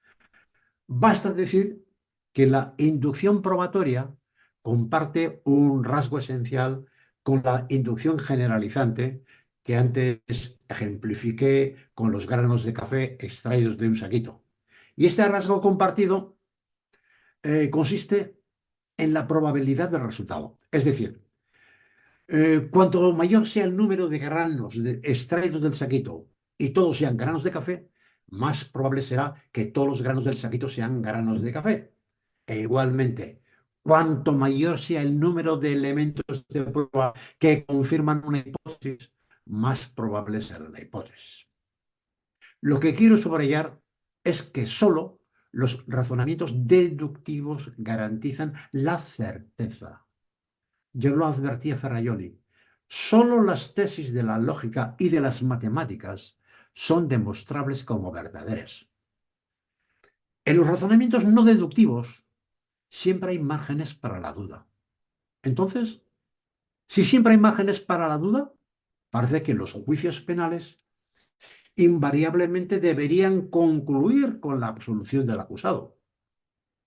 Basta decir que la inducción probatoria comparte un rasgo esencial con la inducción generalizante que antes ejemplifiqué con los granos de café extraídos de un saquito. Y este rasgo compartido consiste en la probabilidad del resultado. Es decir, cuanto mayor sea el número de granos extraídos del saquito y todos sean granos de café, más probable será que todos los granos del saquito sean granos de café. E igualmente, cuanto mayor sea el número de elementos de prueba que confirman una hipótesis, más probable será la hipótesis. Lo que quiero subrayar es que solo los razonamientos deductivos garantizan la certeza. Yo lo advertía Ferraioli. Solo las tesis de la lógica y de las matemáticas son demostrables como verdaderas. En los razonamientos no deductivos siempre hay márgenes para la duda. Entonces, si siempre hay márgenes para la duda, parece que los juicios penales invariablemente deberían concluir con la absolución del acusado.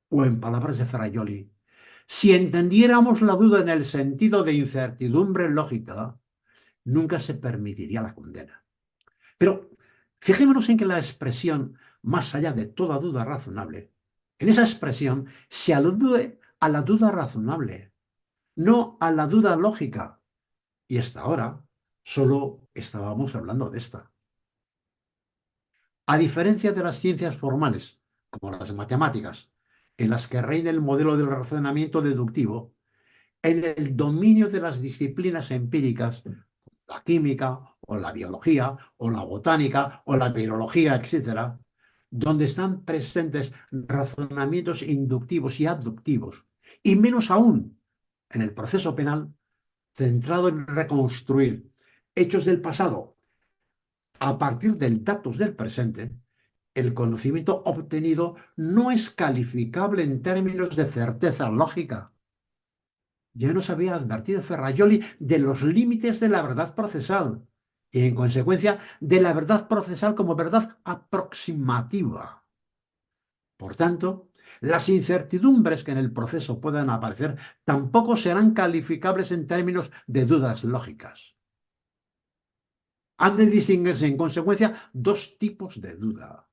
O en palabras de Ferraioli, si entendiéramos la duda en el sentido de incertidumbre lógica, nunca se permitiría la condena. Pero fijémonos en que la expresión más allá de toda duda razonable, en esa expresión se alude a la duda razonable, no a la duda lógica. Y hasta ahora solo estábamos hablando de esta. A diferencia de las ciencias formales, como las matemáticas, en las que reina el modelo del razonamiento deductivo, en el dominio de las disciplinas empíricas, la química o la biología o la botánica o la virología, etcétera, donde están presentes razonamientos inductivos y abductivos, y menos aún en el proceso penal, centrado en reconstruir hechos del pasado a partir del datos del presente, el conocimiento obtenido no es calificable en términos de certeza lógica. Ya nos había advertido Ferraioli de los límites de la verdad procesal y, en consecuencia, de la verdad procesal como verdad aproximativa. Por tanto, las incertidumbres que en el proceso puedan aparecer tampoco serán calificables en términos de dudas lógicas. Han de distinguirse, en consecuencia, dos tipos de duda: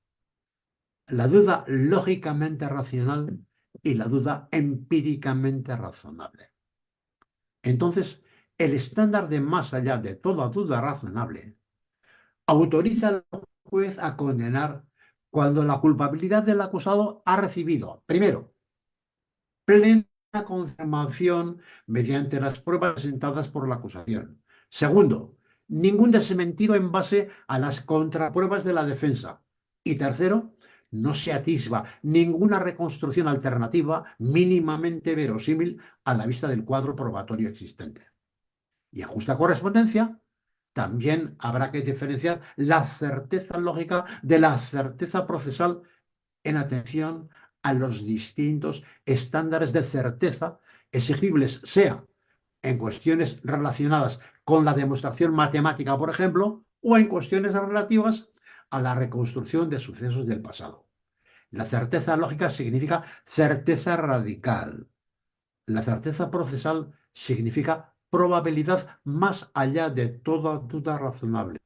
la duda lógicamente racional y la duda empíricamente razonable. Entonces, el estándar de más allá de toda duda razonable autoriza al juez a condenar cuando la culpabilidad del acusado ha recibido, primero, plena confirmación mediante las pruebas presentadas por la acusación. Segundo, ningún desmentido en base a las contrapruebas de la defensa. Y tercero, no se atisba ninguna reconstrucción alternativa mínimamente verosímil a la vista del cuadro probatorio existente. Y en justa correspondencia, también habrá que diferenciar la certeza lógica de la certeza procesal en atención a los distintos estándares de certeza exigibles, sea en cuestiones relacionadas con la demostración matemática, por ejemplo, o en cuestiones relativas a la reconstrucción de sucesos del pasado. La certeza lógica significa certeza radical. La certeza procesal significa probabilidad más allá de toda duda razonable.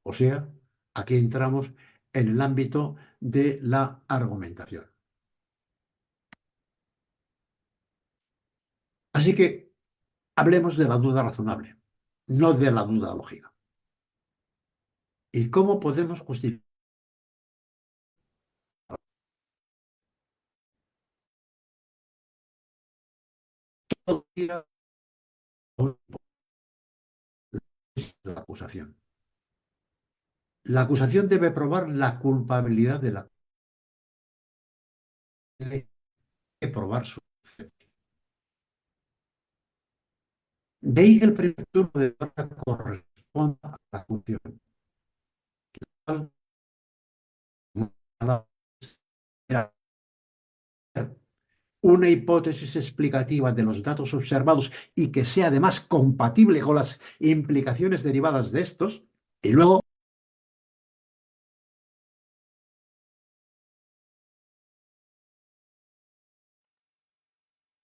O sea, aquí entramos en el ámbito de la argumentación. Así que hablemos de la duda razonable, no de la duda lógica. ¿Y cómo podemos justificar la acusación? La acusación debe probar la culpabilidad de la debe probar su. De ahí que el primer turno de prueba corresponda a la acusación. Una hipótesis explicativa de los datos observados y que sea además compatible con las implicaciones derivadas de estos, y luego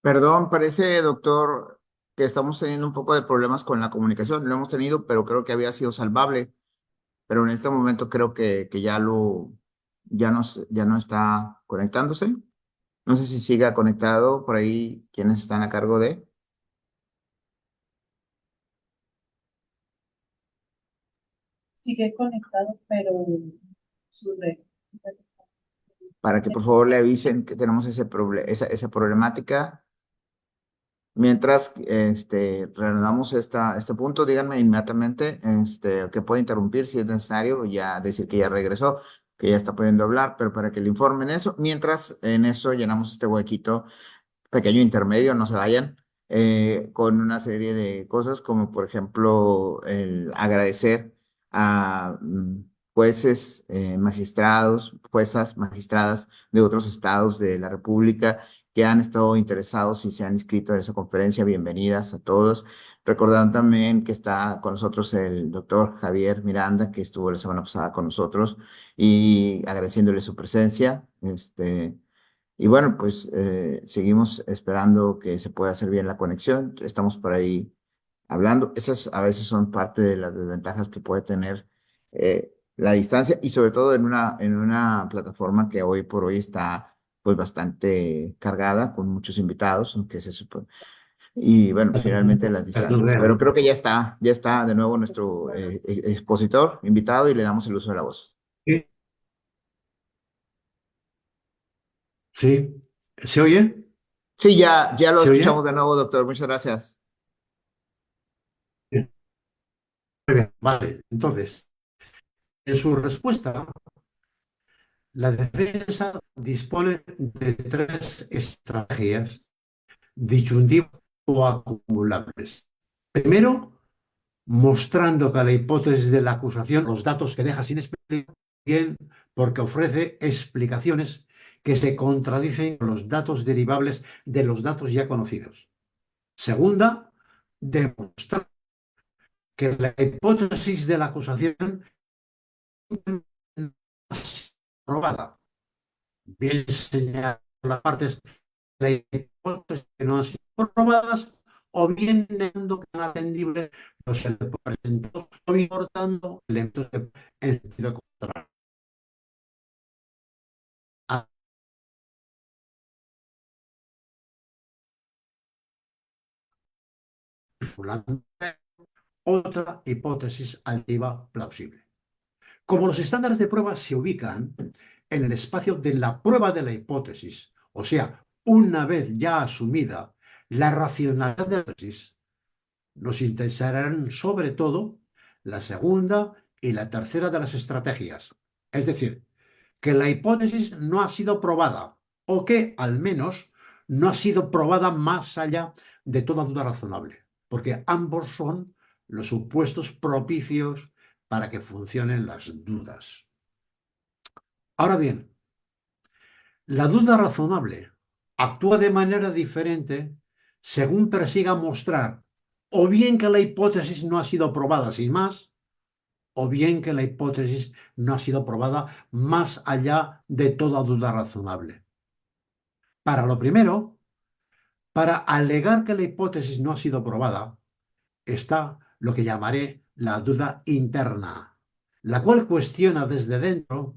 Perdón, parece, doctor, que estamos teniendo un poco de problemas con la comunicación. Lo hemos tenido, pero creo que había sido salvable. Pero en este momento creo que ya no está conectándose. No sé si siga conectado por ahí quienes están a cargo de, Sigue conectado, pero su red. para que por favor le avisen que tenemos esa problemática. Mientras reanudamos este punto, díganme inmediatamente que puede interrumpir si es necesario, ya decir que ya regresó. que ya está pudiendo hablar, pero para que le informen eso. Mientras en eso llenamos este huequito pequeño intermedio, no se vayan, con una serie de cosas como por ejemplo el agradecer a jueces, magistrados, juezas, magistradas de otros estados de la República que han estado interesados y se han inscrito en esa conferencia. Bienvenidas a todos. Recordando también que está con nosotros el doctor Javier Miranda, que estuvo la semana pasada con nosotros, y agradeciéndole su presencia. Y bueno, pues seguimos esperando que se pueda hacer bien la conexión. Estamos por ahí hablando. Esas a veces son parte de las desventajas que puede tener la distancia y sobre todo en una plataforma que hoy por hoy está pues bastante cargada con muchos invitados, aunque se supone. Y bueno, finalmente las distancias. Pero creo que ya está de nuevo nuestro expositor, invitado, y le damos el uso de la voz. Sí, sí. ¿Se oye? Sí, ya lo ¿Se escuchamos oye? de nuevo, doctor. Muchas gracias. Sí. Muy bien, vale. Entonces, en su respuesta, la defensa dispone de tres estrategias disyuntivas o acumulables. Primero, mostrando que la hipótesis de la acusación, los datos que deja sin explicar, bien, porque ofrece explicaciones que se contradicen con los datos derivables de los datos ya conocidos. Segunda, demostrar que la hipótesis de la acusación no ha sido probada. Bien señalar las partes de la hipótesis que no han sido probadas, o bien negando que son atendibles los elementos presentados, o importando elementos en sentido contrario. Otra hipótesis alternativa plausible. Como los estándares de prueba se ubican en el espacio de la prueba de la hipótesis, o sea, una vez ya asumida la racionalidad de la hipótesis, nos interesarán sobre todo la segunda y la tercera de las estrategias. Es decir, que la hipótesis no ha sido probada o que al menos no ha sido probada más allá de toda duda razonable, porque ambos son los supuestos propicios para que funcionen las dudas. Ahora bien, la duda razonable actúa de manera diferente según persiga mostrar o bien que la hipótesis no ha sido probada sin más, o bien que la hipótesis no ha sido probada más allá de toda duda razonable. Para lo primero, para alegar que la hipótesis no ha sido probada, está lo que llamaré la duda interna, la cual cuestiona desde dentro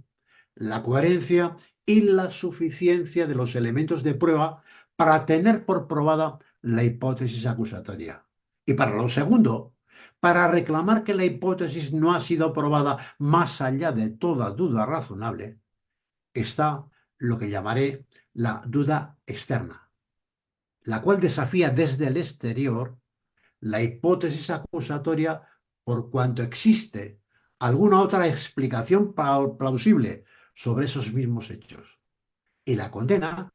la coherencia y la suficiencia de los elementos de prueba para tener por probada la hipótesis acusatoria. Y para lo segundo, para reclamar que la hipótesis no ha sido probada más allá de toda duda razonable, está lo que llamaré la duda externa, la cual desafía desde el exterior la hipótesis acusatoria por cuanto existe alguna otra explicación plausible sobre esos mismos hechos. Y la condena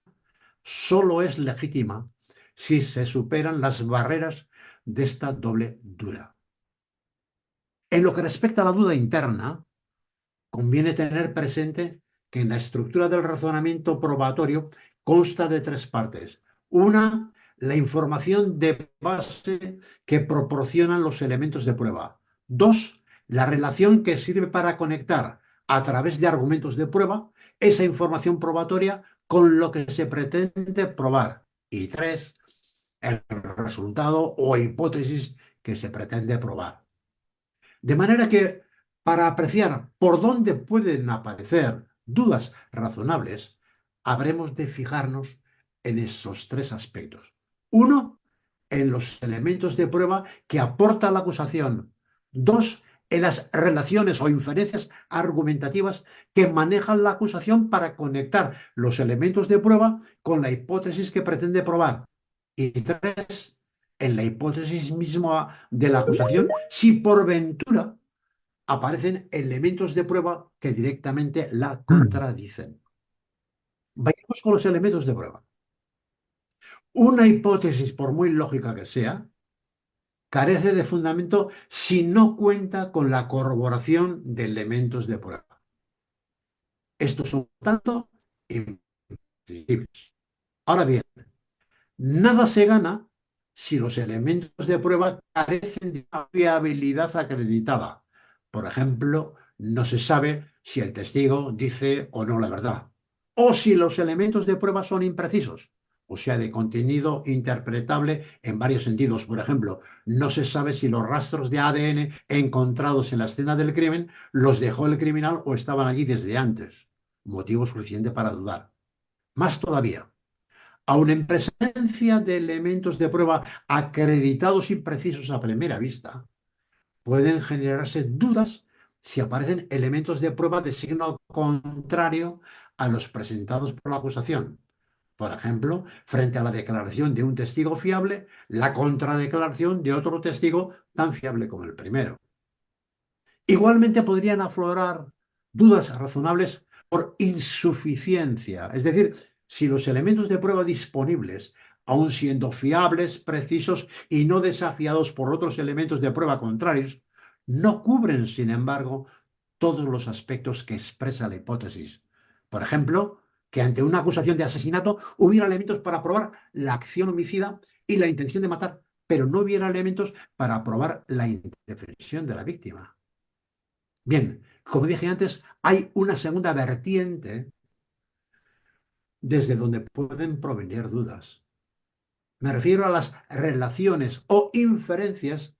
solo es legítima si se superan las barreras de esta doble dura. En lo que respecta a la duda interna, conviene tener presente que en la estructura del razonamiento probatorio consta de tres partes. Una, la información de base que proporcionan los elementos de prueba. Dos, la relación que sirve para conectar a través de argumentos de prueba esa información probatoria con lo que se pretende probar. Y tres, el resultado o hipótesis que se pretende probar. De manera que para apreciar por dónde pueden aparecer dudas razonables, habremos de fijarnos en esos tres aspectos. Uno, en los elementos de prueba que aporta la acusación. Dos, en las relaciones o inferencias argumentativas que manejan la acusación para conectar los elementos de prueba con la hipótesis que pretende probar. Y tres, en la hipótesis misma de la acusación, si por ventura aparecen elementos de prueba que directamente la contradicen. Vayamos con los elementos de prueba. Una hipótesis, por muy lógica que sea, carece de fundamento si no cuenta con la corroboración de elementos de prueba. Estos son, por tanto, imprescindibles. Ahora bien, nada se gana si los elementos de prueba carecen de una fiabilidad acreditada. Por ejemplo, no se sabe si el testigo dice o no la verdad, o si los elementos de prueba son imprecisos, o sea, de contenido interpretable en varios sentidos. Por ejemplo, no se sabe si los rastros de ADN encontrados en la escena del crimen los dejó el criminal o estaban allí desde antes. Motivo suficiente para dudar. Más todavía, aun en presencia de elementos de prueba acreditados y precisos a primera vista, pueden generarse dudas si aparecen elementos de prueba de signo contrario a los presentados por la acusación. Por ejemplo, frente a la declaración de un testigo fiable, la contradeclaración de otro testigo tan fiable como el primero. Igualmente podrían aflorar dudas razonables por insuficiencia, es decir, si los elementos de prueba disponibles, aun siendo fiables, precisos y no desafiados por otros elementos de prueba contrarios, no cubren, sin embargo, todos los aspectos que expresa la hipótesis. Por ejemplo, que ante una acusación de asesinato hubiera elementos para probar la acción homicida y la intención de matar, pero no hubiera elementos para probar la indefensión de la víctima. Bien, como dije antes, hay una segunda vertiente desde donde pueden provenir dudas. Me refiero a las relaciones o inferencias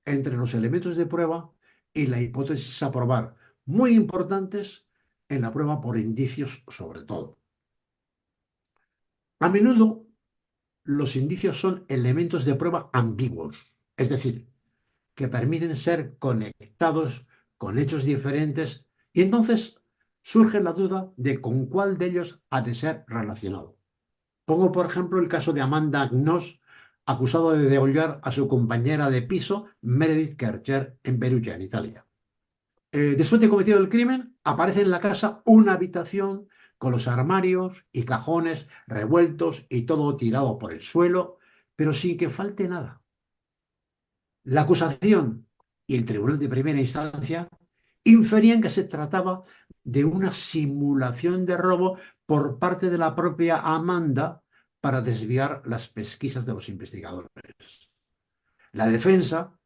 entre los elementos de prueba y la hipótesis a probar, muy importantes en la prueba por indicios sobre todo. A menudo los indicios son elementos de prueba ambiguos, es decir, que permiten ser conectados con hechos diferentes y entonces surge la duda de con cuál de ellos ha de ser relacionado. Pongo, por ejemplo, el caso de Amanda Knox, acusado de degollar a su compañera de piso, Meredith Kercher, en Perugia, en Italia. Después de cometido el crimen, aparece en la casa una habitación con los armarios y cajones revueltos y todo tirado por el suelo, pero sin que falte nada. La acusación y el tribunal de primera instancia inferían que se trataba de una simulación de robo por parte de la propia Amanda para desviar las pesquisas de los investigadores. La defensa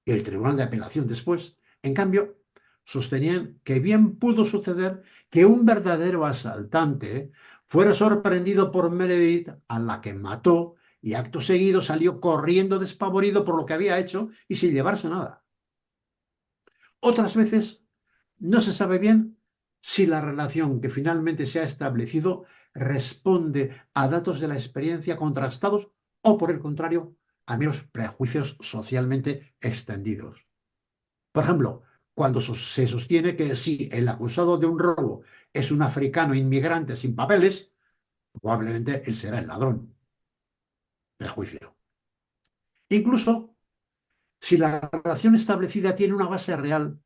y el tribunal de apelación después, en cambio, sostenían que bien pudo suceder que un verdadero asaltante fuera sorprendido por Meredith, a la que mató, y acto seguido salió corriendo despavorido por lo que había hecho y sin llevarse nada. Otras veces no se sabe bien si la relación que finalmente se ha establecido responde a datos de la experiencia contrastados o, por el contrario, a meros prejuicios socialmente extendidos. Por ejemplo, cuando se sostiene que si el acusado de un robo es un africano inmigrante sin papeles, probablemente él será el ladrón. Prejuicio. Incluso si la relación establecida tiene una base real,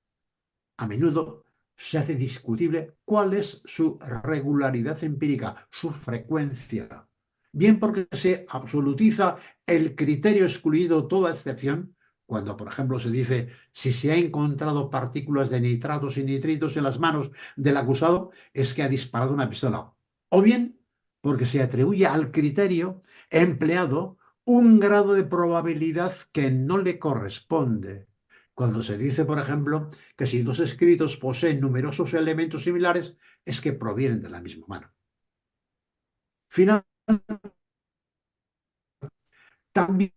a menudo se hace discutible cuál es su regularidad empírica, su frecuencia. Bien porque se absolutiza el criterio excluido toda excepción, cuando, por ejemplo, se dice si se ha encontrado partículas de nitratos y nitritos en las manos del acusado, es que ha disparado una pistola. O bien porque se atribuye al criterio empleado un grado de probabilidad que no le corresponde. Cuando se dice, por ejemplo, que si dos escritos poseen numerosos elementos similares, es que provienen de la misma mano. Finalmente, también,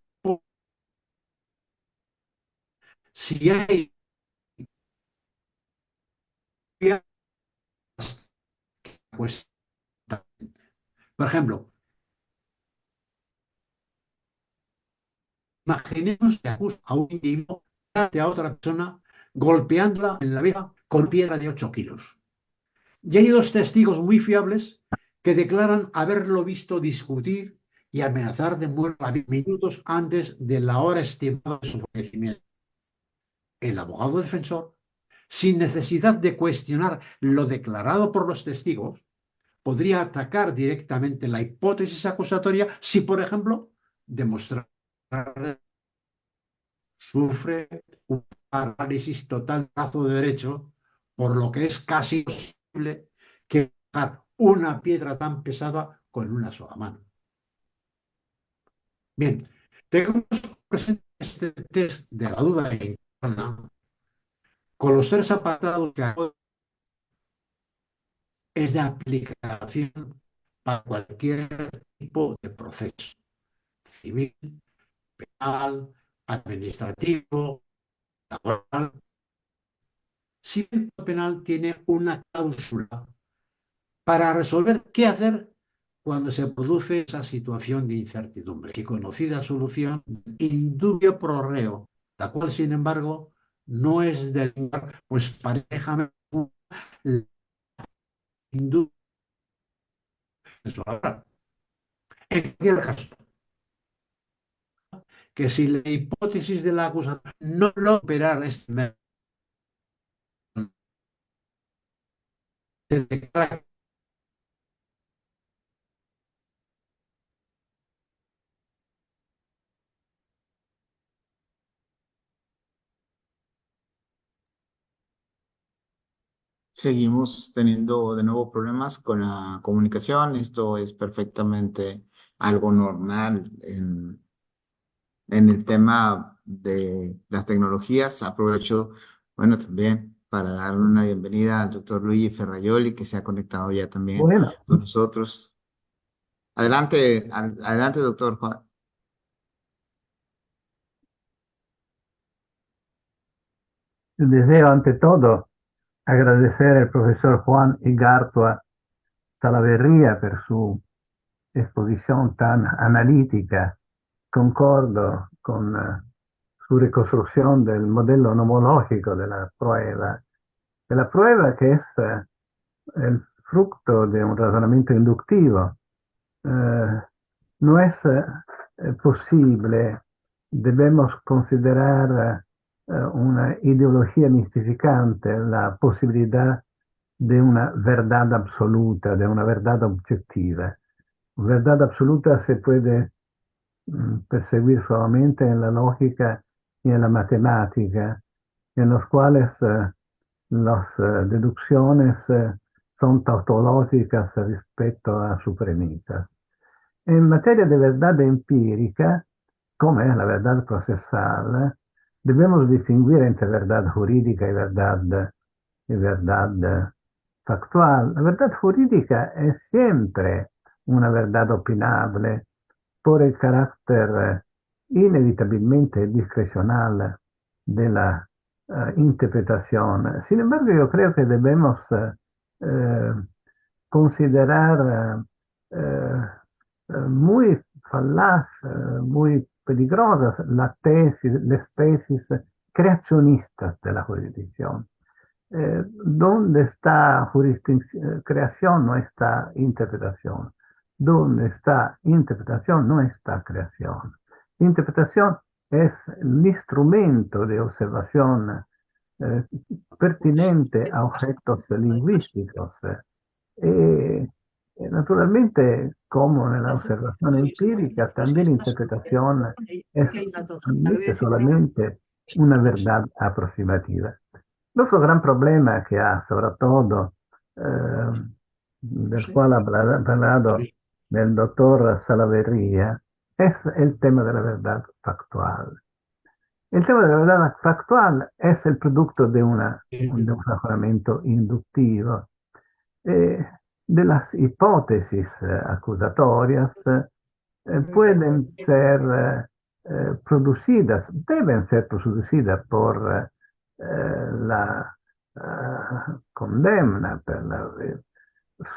si hay, pues, por ejemplo, imaginemos que acusa a un individuo a otra persona golpeándola en la vieja con piedra de 8 kilos. Y hay dos testigos muy fiables que declaran haberlo visto discutir y amenazar de muerte minutos antes de la hora estimada de su fallecimiento. El abogado defensor sin necesidad de cuestionar lo declarado por los testigos, podría atacar directamente la hipótesis acusatoria si, por ejemplo, demostrar sufre un parálisis total del brazo de derecho, por lo que es casi imposible que bajar una piedra tan pesada con una sola mano. Bien, tenemos presente este test de la duda interna con los tres apartados que es de aplicación para cualquier tipo de proceso civil, penal, administrativo, laboral. Si el penal tiene una cláusula para resolver qué hacer cuando se produce esa situación de incertidumbre, y conocida solución indubio pro reo, la cual, sin embargo, no es del lugar, pues parejame indubio. En cualquier caso, que si la hipótesis de la acusación no logra operar este método, se declara Seguimos teniendo de nuevo problemas con la comunicación. Esto es perfectamente algo normal en el tema de las tecnologías. Aprovecho, bueno, también para darle una bienvenida al doctor Luigi Ferraioli, que se ha conectado ya también Bueno, con nosotros. Adelante, adelante, doctor Juan. deseo ante todo agradecer al profesor Juan Igartua Salaverría por su exposición tan analítica. Concordo con su reconstrucción del modelo nomológico de la prueba que es el fruto de un razonamiento inductivo. No es posible, debemos considerar una ideología mistificante la posibilidad de una verdad absoluta, de una verdad objetiva. Verdad absoluta se puede perseguir solamente en la lógica y en la matemática, en los cuales las deducciones son tautológicas respecto a sus premisas. En materia de verdad empírica, como es la verdad procesal, debemos distinguir entre verdad jurídica y verdad factual. La verdad jurídica es siempre una verdad opinable por el carácter inevitabilmente discrecional de la interpretación. Sin embargo, yo creo que debemos eh, considerar muy falaz, muy peligrosas las tesis creacionistas de la jurisdicción. ¿Dónde está creación? No está interpretación. Donde está interpretación, no está creación. Interpretación es el instrumento de observación eh, pertinente a objetos lingüísticos. Naturalmente, como en la observación empírica, también la interpretación es solamente una verdad aproximativa. El otro gran problema que ha, sobre todo, del cual ha hablado el doctor Salaverría, es el tema de la verdad factual. El tema de la verdad factual es el producto de un razonamiento inductivo. Eh, de las hipótesis acusatorias pueden ser producidas, deben ser producidas por la condena,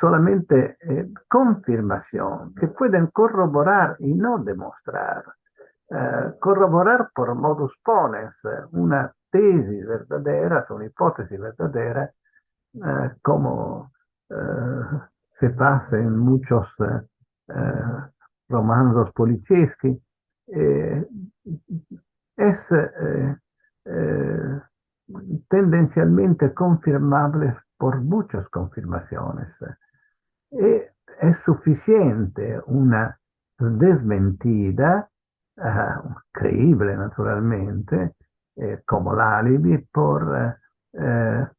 solamente confirmación, que pueden corroborar y no demostrar. Corroborar por modus ponens una tesis verdadera, una hipótesis verdadera, como se pasa en muchos romanzos polizieschi, es tendencialmente confirmables por muchas confirmaciones. Es suficiente una desmentida, creíble naturalmente, como l'alibi por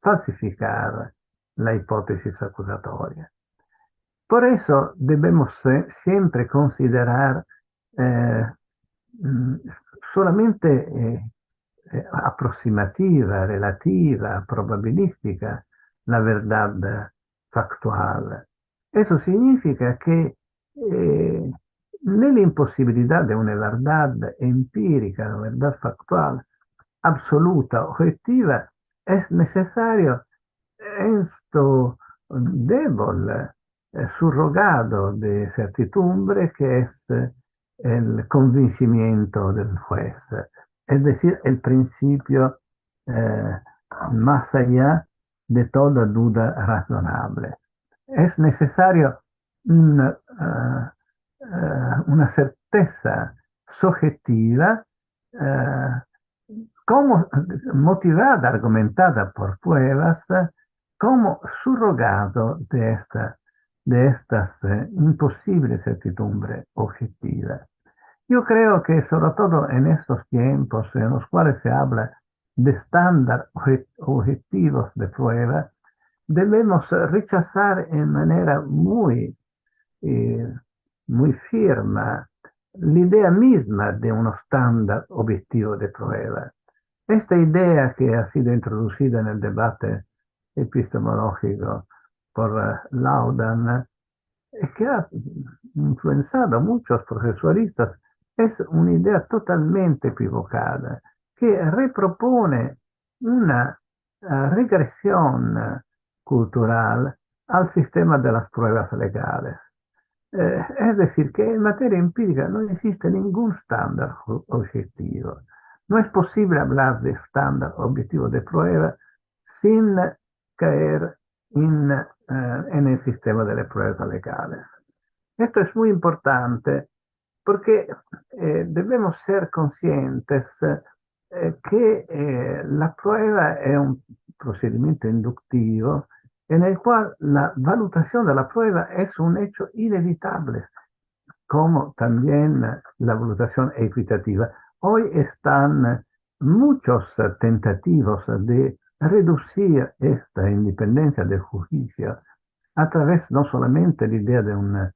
falsificar la hipótesis acusatoria. Por eso debemos siempre considerar mh, solamente aproximativa, relativa, probabilística la verdad factual. Eso significa que nella imposibilità di una verdad empírica, una verdad factual, absoluta, objetiva, es necesario esto débil surrogado de certidumbre que es el convencimiento del juez, es decir, el principio más allá de toda duda razonable. Es necesario una certeza subjetiva como motivada, argumentada por pruebas, como surrogado de estas imposibles certidumbre objetiva. Yo creo que sobre todo en estos tiempos en los cuales se habla de estándar objetivos de prueba, debemos rechazar en manera muy firme la idea misma de un estándar objetivo de prueba. Esta idea que ha sido introducida en el debate epistemológico por Laudan, que ha influenciado a muchos procesualistas, es una idea totalmente equivocada, que repropone una regresión cultural al sistema de las pruebas legales. Es decir, que en materia empírica no existe ningún estándar objetivo. No es posible hablar de estándar objetivo de prueba sin caer en el sistema de las pruebas legales. Esto es muy importante porque debemos ser conscientes que la prueba es un procedimiento inductivo en el cual la valutación de la prueba es un hecho inevitable, como también la valutación equitativa. Hoy están muchos tentativos de reducir esta independencia del juicio a través no solamente de la idea de un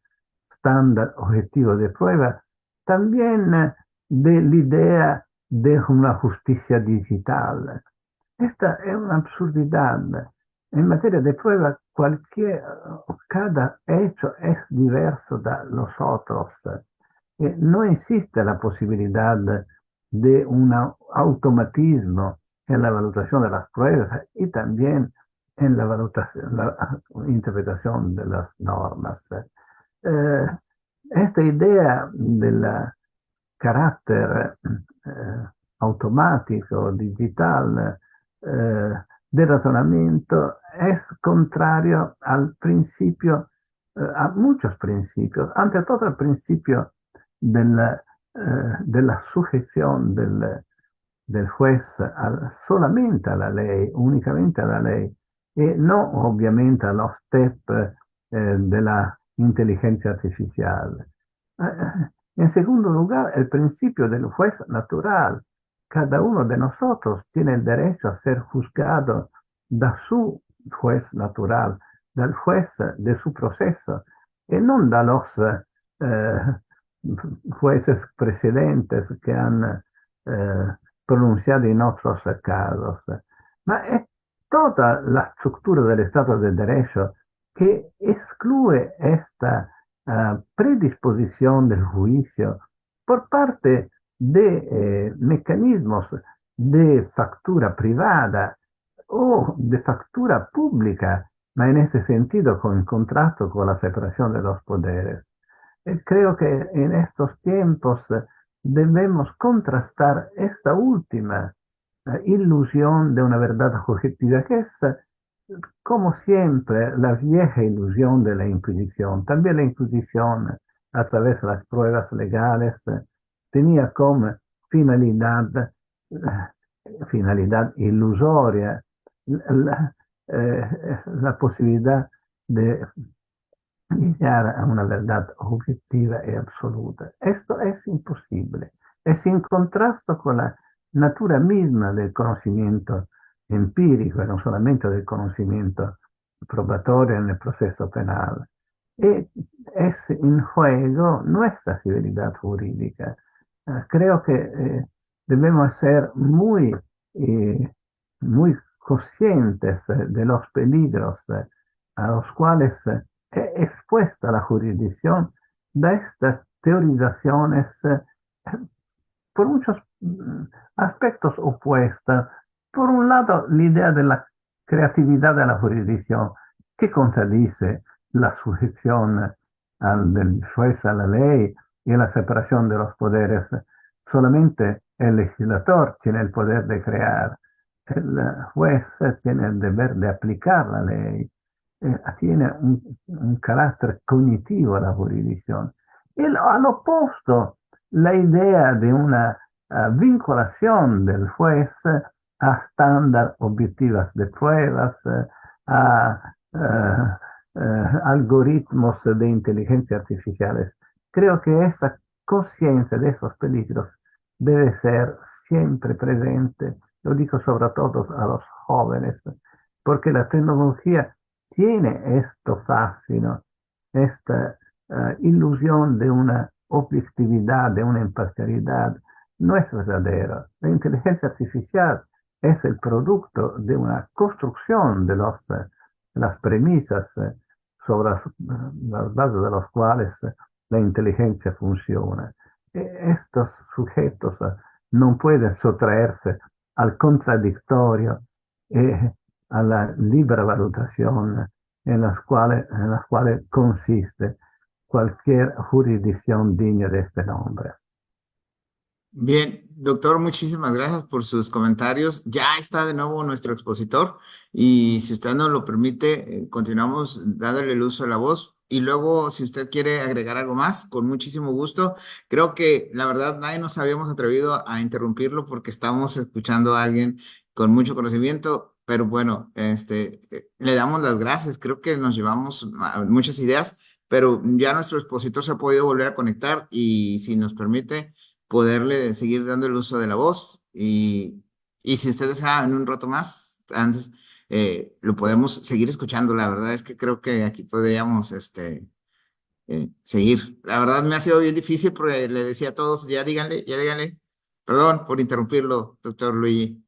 estándar objetivo de prueba, también de la idea de una justicia digital. Esta es una absurdidad. En materia de prueba, cada hecho es diverso de los otros. No existe la posibilidad de un automatismo en la valutación de las pruebas y también en la interpretación de las normas. Esta idea del carácter automático, digital, del razonamiento es contrario al principio, a muchos principios, ante todo el principio de la sujeción del juez solamente a la ley, únicamente a la ley, y no obviamente a los step de la inteligencia artificial. En segundo lugar, el principio del juez natural. Cada uno de nosotros tiene el derecho a ser juzgado de su juez natural, del juez de su proceso, y no de los jueces precedentes que han pronunciado en otros casos. Ma es toda la estructura del Estado de Derecho que excluye esta predisposición del juicio por parte de mecanismos de factura privada o de factura pública, ma en este sentido con contrato con la separación de los poderes. Creo que en estos tiempos debemos contrastar esta última ilusión de una verdad objetiva, que es, como siempre, la vieja ilusión de la Inquisición. También la Inquisición, a través de las pruebas legales, tenía como finalidad finalidad ilusoria, la posibilidad de llegar a una verdad objetiva y absoluta. Esto es imposible. Es en contrasto con la natura misma del conocimiento empírico, y no solamente del conocimiento probatorio en el proceso penal. Y es en juego nuestra civilidad jurídica. Creo que debemos ser muy conscientes de los peligros a los cuales expuesta la jurisdicción de estas teorizaciones por muchos aspectos opuestos. Por un lado, la idea de la creatividad de la jurisdicción, que contradice la sujeción del juez a la ley y la separación de los poderes. Solamente el legislador tiene el poder de crear. El juez tiene el deber de aplicar la ley. Tiene un carácter cognitivo la jurisdicción. Y al opuesto, la idea de una vinculación del juez a estándar objetivas de pruebas, a algoritmos de inteligencia artificiales. Creo que esa conciencia de esos peligros debe ser siempre presente. Lo digo sobre todo a los jóvenes, porque la tecnología tiene esto fascino, esta ilusión de una objetividad, de una imparcialidad. No es verdadero. La inteligencia artificial es el producto de una construcción de las premisas sobre las bases de las cuales la inteligencia funciona. Estos sujetos no pueden sustraerse al contradictorio a la libre valutación en las cuales consiste cualquier jurisdicción digna de este nombre. Bien, doctor, muchísimas gracias por sus comentarios. Ya está de nuevo nuestro expositor y si usted nos lo permite, continuamos dándole el uso de la voz y luego si usted quiere agregar algo más, con muchísimo gusto. Creo que la verdad nadie nos habíamos atrevido a interrumpirlo porque estamos escuchando a alguien con mucho conocimiento, pero bueno, le damos las gracias. Creo que nos llevamos muchas ideas, pero ya nuestro expositor se ha podido volver a conectar y si nos permite poderle seguir dando el uso de la voz y si usted desea en un rato más, antes lo podemos seguir escuchando. La verdad es que creo que aquí podríamos seguir. La verdad me ha sido bien difícil porque le decía a todos, ya díganle, ya díganle. Perdón por interrumpirlo, doctor Luigi.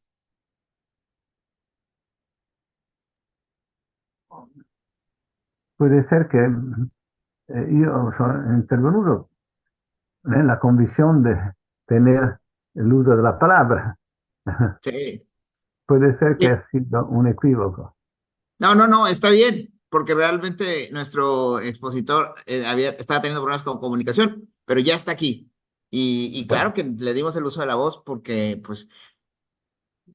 Puede ser que yo sono intervenuto en la convicción de tener el uso de la palabra. Sí. Puede ser que Sí. ha sido un equívoco. No, está bien, porque realmente nuestro expositor estaba teniendo problemas con comunicación, pero ya está aquí. Y claro Bueno, que le dimos el uso de la voz porque, pues,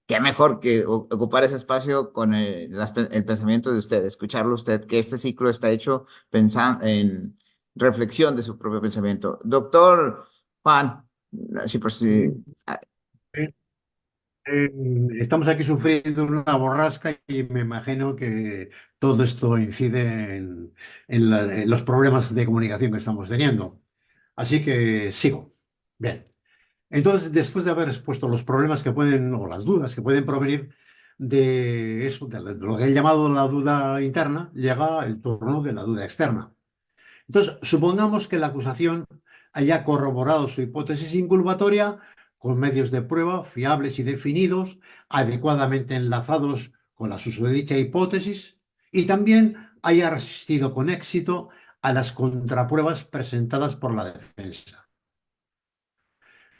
qué mejor que ocupar ese espacio con el pensamiento de usted, escucharlo usted, que este ciclo está hecho pensando en reflexión de su propio pensamiento. Doctor Juan, sí, por si, Eh, Estamos aquí sufriendo una borrasca y me imagino que todo esto incide en los problemas de comunicación que estamos teniendo. Así que sigo. Bien. Entonces, después de haber expuesto los problemas que pueden, o las dudas que pueden provenir de eso, de lo que he llamado la duda interna, llega el turno de la duda externa. Entonces, supongamos que la acusación haya corroborado su hipótesis inculpatoria con medios de prueba fiables y definidos, adecuadamente enlazados con la susodicha hipótesis, y también haya resistido con éxito a las contrapruebas presentadas por la defensa.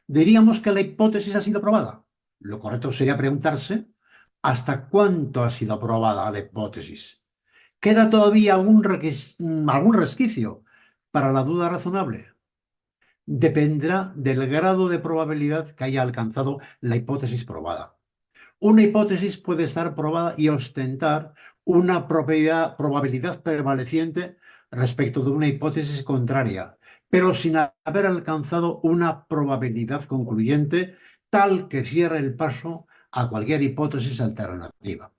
Diríamos que la hipótesis ha sido probada. Lo correcto sería preguntarse ¿hasta cuánto ha sido probada la hipótesis? ¿Queda todavía algún resquicio para la duda razonable? Dependerá del grado de probabilidad que haya alcanzado la hipótesis probada. Una hipótesis puede estar probada y ostentar una probabilidad prevaleciente respecto de una hipótesis contraria, pero sin haber alcanzado una probabilidad concluyente tal que cierre el paso a cualquier hipótesis alternativa.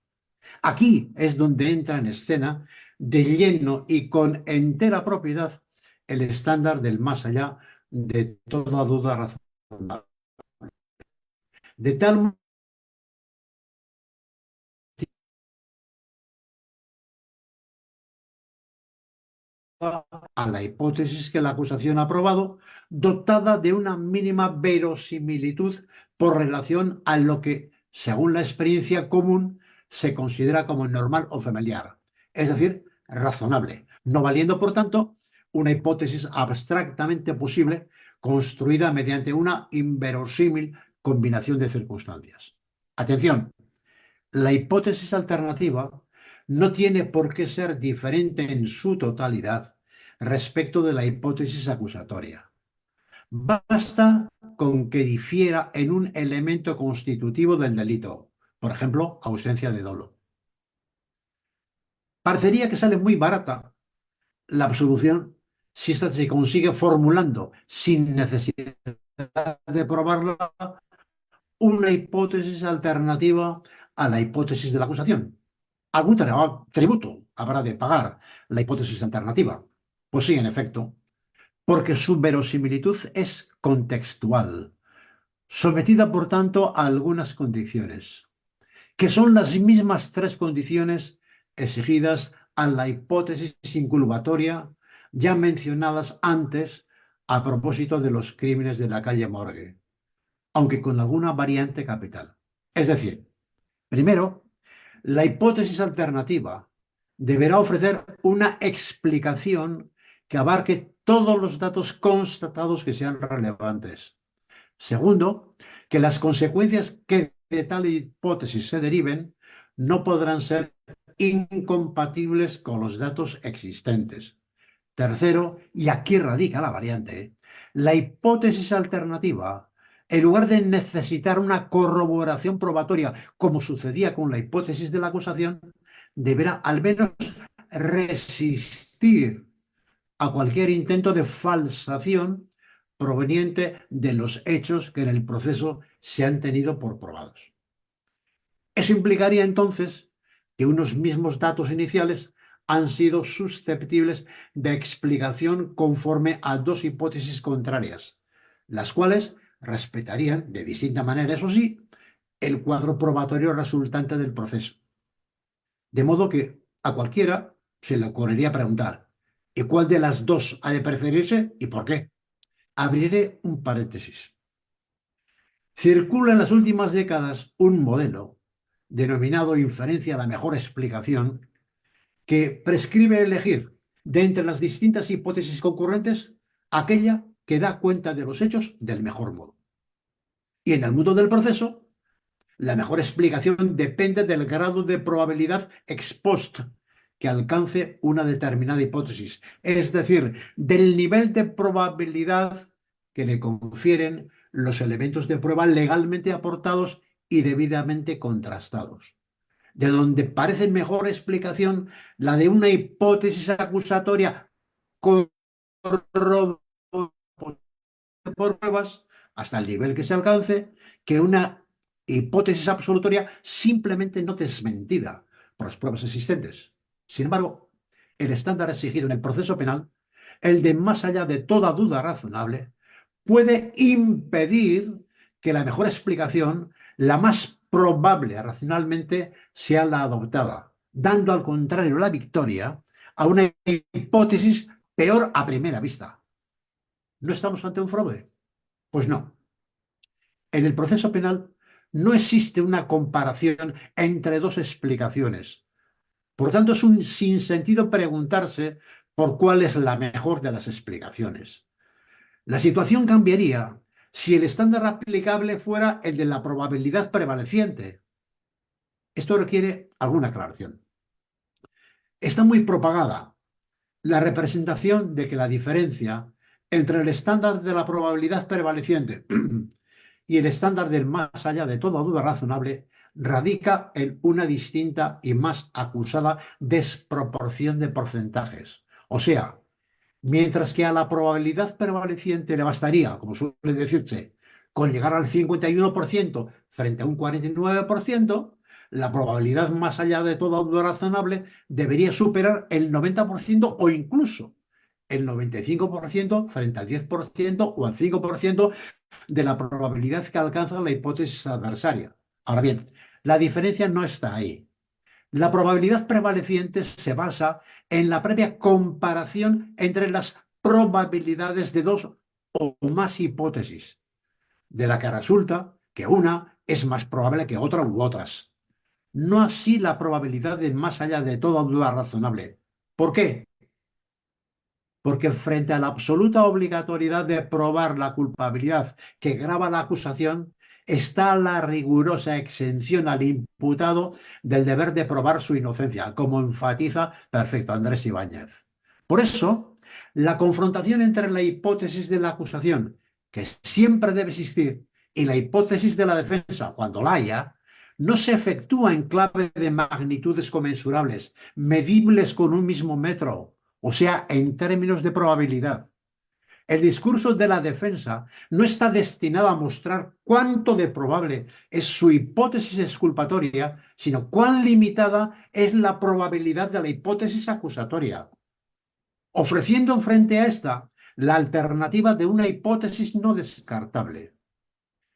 Aquí es donde entra en escena de lleno y con entera propiedad el estándar del más allá de toda duda razonable. De tal a la hipótesis que la acusación ha probado, dotada de una mínima verosimilitud por relación a lo que, según la experiencia común, se considera como normal o familiar, es decir, razonable, no valiendo, por tanto, una hipótesis abstractamente posible construida mediante una inverosímil combinación de circunstancias. Atención, la hipótesis alternativa no tiene por qué ser diferente en su totalidad respecto de la hipótesis acusatoria. Basta con que difiera en un elemento constitutivo del delito, por ejemplo, ausencia de dolo. Parecería que sale muy barata la absolución si esta se consigue formulando, sin necesidad de probarla, una hipótesis alternativa a la hipótesis de la acusación. Algún tributo habrá de pagar la hipótesis alternativa. Pues sí, en efecto, porque su verosimilitud es contextual, sometida por tanto a algunas condiciones, que son las mismas tres condiciones exigidas a la hipótesis inculpatoria ya mencionadas antes a propósito de los crímenes de la calle Morgue, aunque con alguna variante capital. Es decir, primero, la hipótesis alternativa deberá ofrecer una explicación que abarque todos los datos constatados que sean relevantes. Segundo, que las consecuencias que de tal hipótesis se deriven no podrán ser incompatibles con los datos existentes. Tercero, y aquí radica la variante, la hipótesis alternativa, en lugar de necesitar una corroboración probatoria, como sucedía con la hipótesis de la acusación, deberá al menos resistir a cualquier intento de falsación proveniente de los hechos que en el proceso se han tenido por probados. Eso implicaría entonces que unos mismos datos iniciales han sido susceptibles de explicación conforme a dos hipótesis contrarias, las cuales respetarían, de distinta manera, eso sí, el cuadro probatorio resultante del proceso. De modo que a cualquiera se le ocurriría preguntar, ¿y cuál de las dos ha de preferirse y por qué? Abriré un paréntesis. Circula en las últimas décadas un modelo, denominado inferencia a la mejor explicación, que prescribe elegir de entre las distintas hipótesis concurrentes aquella que da cuenta de los hechos del mejor modo. Y en el mundo del proceso, la mejor explicación depende del grado de probabilidad ex post que alcance una determinada hipótesis, es decir, del nivel de probabilidad que le confieren los elementos de prueba legalmente aportados y debidamente contrastados, de donde parece mejor explicación la de una hipótesis acusatoria corroborada por pruebas hasta el nivel que se alcance, que una hipótesis absolutoria simplemente no desmentida por las pruebas existentes. Sin embargo, el estándar exigido en el proceso penal, el de más allá de toda duda razonable, puede impedir que la mejor explicación, la más probable racionalmente, sea la adoptada, dando al contrario la victoria a una hipótesis peor a primera vista. ¿No estamos ante un fraude? Pues no. En el proceso penal no existe una comparación entre dos explicaciones. Por tanto, es un sinsentido preguntarse por cuál es la mejor de las explicaciones. La situación cambiaría si el estándar aplicable fuera el de la probabilidad prevaleciente. Esto requiere alguna aclaración. Está muy propagada la representación de que la diferencia entre el estándar de la probabilidad prevaleciente y el estándar del más allá de toda duda razonable radica en una distinta y más acusada desproporción de porcentajes. O sea, mientras que a la probabilidad prevaleciente le bastaría, como suele decirse, con llegar al 51% frente a un 49%, la probabilidad más allá de toda duda razonable debería superar el 90% o incluso el 95% frente al 10% o al 5% de la probabilidad que alcanza la hipótesis adversaria. Ahora bien, la diferencia no está ahí. La probabilidad prevaleciente se basa en la previa comparación entre las probabilidades de dos o más hipótesis, de la que resulta que una es más probable que otra u otras. No así la probabilidad de más allá de toda duda razonable. ¿Por qué? Porque frente a la absoluta obligatoriedad de probar la culpabilidad que grava la acusación, está la rigurosa exención al imputado del deber de probar su inocencia, como enfatiza perfecto Andrés Ibáñez. Por eso, la confrontación entre la hipótesis de la acusación, que siempre debe existir, y la hipótesis de la defensa, cuando la haya, no se efectúa en clave de magnitudes conmensurables, medibles con un mismo metro, o sea, en términos de probabilidad. El discurso de la defensa no está destinado a mostrar cuánto de probable es su hipótesis exculpatoria, sino cuán limitada es la probabilidad de la hipótesis acusatoria, ofreciendo frente a esta la alternativa de una hipótesis no descartable.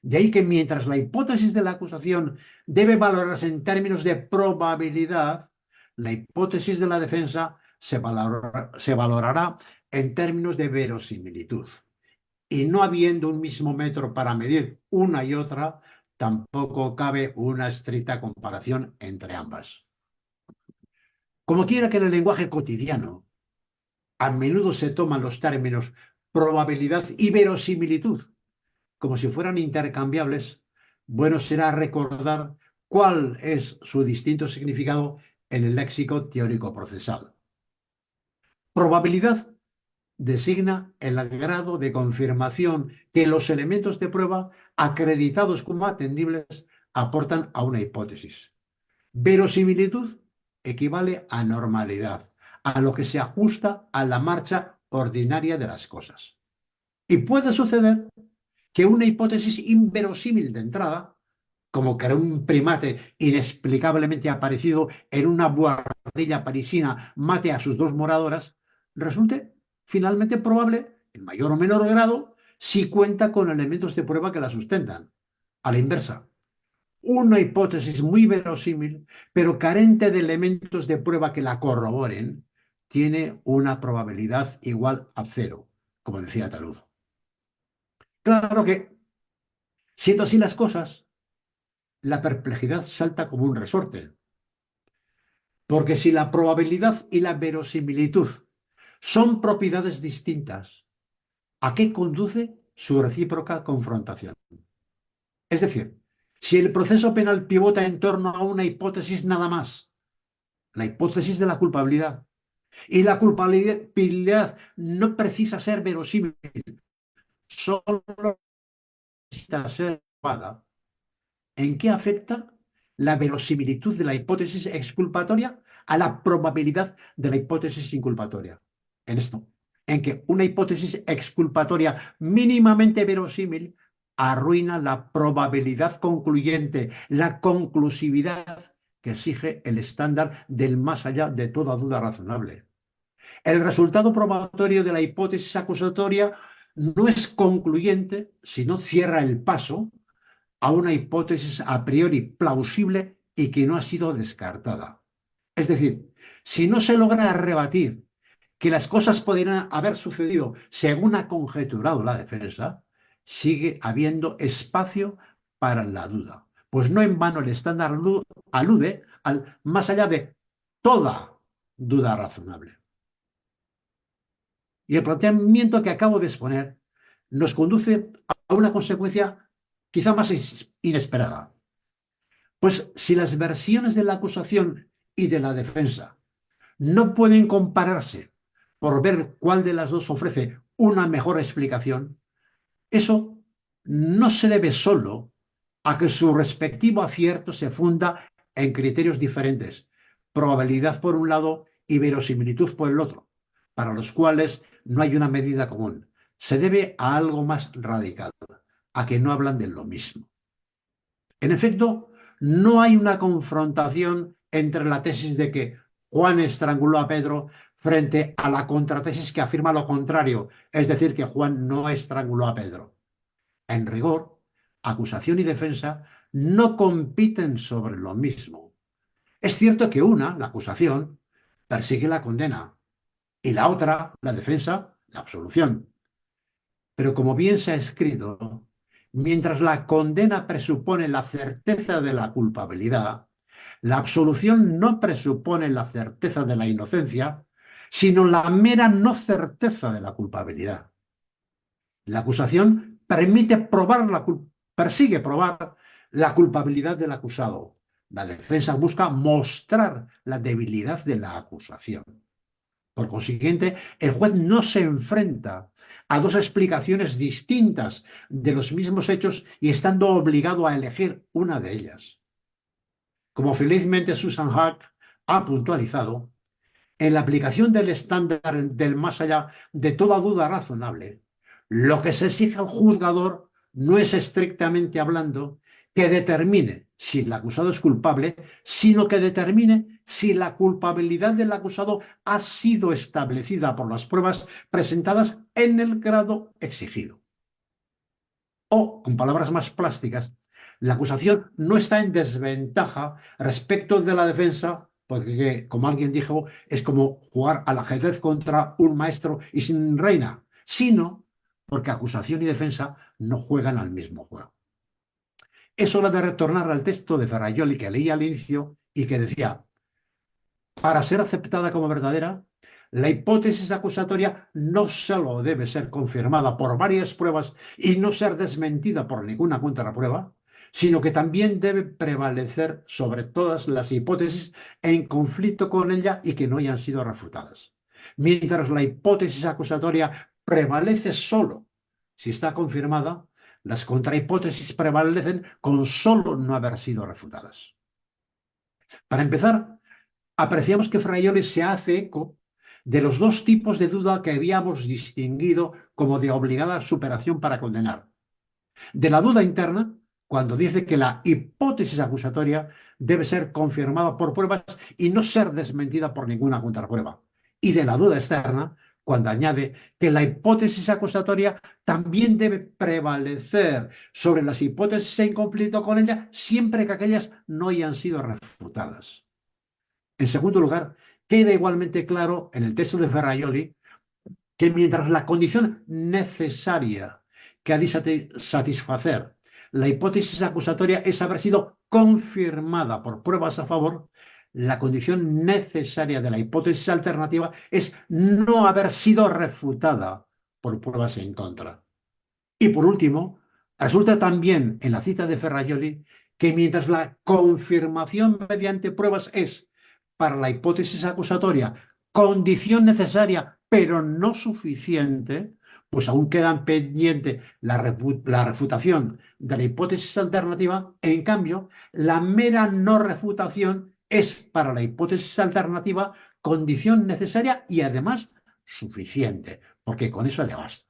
De ahí que mientras la hipótesis de la acusación debe valorarse en términos de probabilidad, la hipótesis de la defensa se valorará en términos de verosimilitud. Y no habiendo un mismo metro para medir una y otra, tampoco cabe una estricta comparación entre ambas. Como quiera que en el lenguaje cotidiano a menudo se toman los términos probabilidad y verosimilitud como si fueran intercambiables, bueno será recordar cuál es su distinto significado en el léxico teórico-procesal. Probabilidad designa el grado de confirmación que los elementos de prueba acreditados como atendibles aportan a una hipótesis. Verosimilitud equivale a normalidad, a lo que se ajusta a la marcha ordinaria de las cosas. Y puede suceder que una hipótesis inverosímil de entrada, como que un primate inexplicablemente aparecido en una buhardilla parisina mate a sus dos moradoras, resulte finalmente probable, en mayor o menor grado, si cuenta con elementos de prueba que la sustentan. A la inversa, una hipótesis muy verosímil, pero carente de elementos de prueba que la corroboren, tiene una probabilidad igual a cero, como decía Talud. Claro que, siendo así las cosas, la perplejidad salta como un resorte. Porque si la probabilidad y la verosimilitud son propiedades distintas, ¿a qué conduce su recíproca confrontación? Es decir, si el proceso penal pivota en torno a una hipótesis nada más, la hipótesis de la culpabilidad, y la culpabilidad no precisa ser verosímil, solo necesita ser probada, ¿en qué afecta la verosimilitud de la hipótesis exculpatoria a la probabilidad de la hipótesis inculpatoria? En esto, en que una hipótesis exculpatoria mínimamente verosímil arruina la probabilidad concluyente, la conclusividad que exige el estándar del más allá de toda duda razonable. El resultado probatorio de la hipótesis acusatoria no es concluyente, sino cierra el paso a una hipótesis a priori plausible y que no ha sido descartada. Es decir, si no se logra rebatir que las cosas podrían haber sucedido según ha conjeturado la defensa, sigue habiendo espacio para la duda. Pues no en vano el estándar alude al más allá de toda duda razonable. Y el planteamiento que acabo de exponer nos conduce a una consecuencia quizá más inesperada. Pues si las versiones de la acusación y de la defensa no pueden compararse por ver cuál de las dos ofrece una mejor explicación, eso no se debe solo a que su respectivo acierto se funda en criterios diferentes, probabilidad por un lado y verosimilitud por el otro, para los cuales no hay una medida común. Se debe a algo más radical, a que no hablan de lo mismo. En efecto, no hay una confrontación entre la tesis de que Juan estranguló a Pedro frente a la contratesis que afirma lo contrario, es decir, que Juan no estranguló a Pedro. En rigor, acusación y defensa no compiten sobre lo mismo. Es cierto que una, la acusación, persigue la condena y la otra, la defensa, la absolución. Pero como bien se ha escrito, mientras la condena presupone la certeza de la culpabilidad, la absolución no presupone la certeza de la inocencia, sino la mera no certeza de la culpabilidad. La acusación persigue probar la culpabilidad del acusado. La defensa busca mostrar la debilidad de la acusación. Por consiguiente, el juez no se enfrenta a dos explicaciones distintas de los mismos hechos y estando obligado a elegir una de ellas. Como felizmente Susan Haack ha puntualizado, en la aplicación del estándar del más allá de toda duda razonable, lo que se exige al juzgador no es estrictamente hablando que determine si el acusado es culpable, sino que determine si la culpabilidad del acusado ha sido establecida por las pruebas presentadas en el grado exigido. O, con palabras más plásticas, la acusación no está en desventaja respecto de la defensa, porque, como alguien dijo, es como jugar al ajedrez contra un maestro y sin reina, sino porque acusación y defensa no juegan al mismo juego. Es hora de retornar al texto de Ferrajoli que leí al inicio y que decía: para ser aceptada como verdadera, la hipótesis acusatoria no solo debe ser confirmada por varias pruebas y no ser desmentida por ninguna contraprueba, sino que también debe prevalecer sobre todas las hipótesis en conflicto con ella y que no hayan sido refutadas. Mientras la hipótesis acusatoria prevalece solo si está confirmada, las contrahipótesis prevalecen con solo no haber sido refutadas. Para empezar, apreciamos que Fraioli se hace eco de los dos tipos de duda que habíamos distinguido como de obligada superación para condenar. De la duda interna, cuando dice que la hipótesis acusatoria debe ser confirmada por pruebas y no ser desmentida por ninguna contraprueba. Y de la duda externa, cuando añade que la hipótesis acusatoria también debe prevalecer sobre las hipótesis en conflicto con ella, siempre que aquellas no hayan sido refutadas. En segundo lugar, queda igualmente claro en el texto de Ferrajoli que mientras la condición necesaria que ha de satisfacer la hipótesis acusatoria es haber sido confirmada por pruebas a favor, la condición necesaria de la hipótesis alternativa es no haber sido refutada por pruebas en contra. Y por último, resulta también en la cita de Ferrajoli que mientras la confirmación mediante pruebas es, para la hipótesis acusatoria, condición necesaria pero no suficiente, pues aún quedan pendiente la refutación de la hipótesis alternativa. En cambio, la mera no refutación es para la hipótesis alternativa condición necesaria y además suficiente, porque con eso le basta.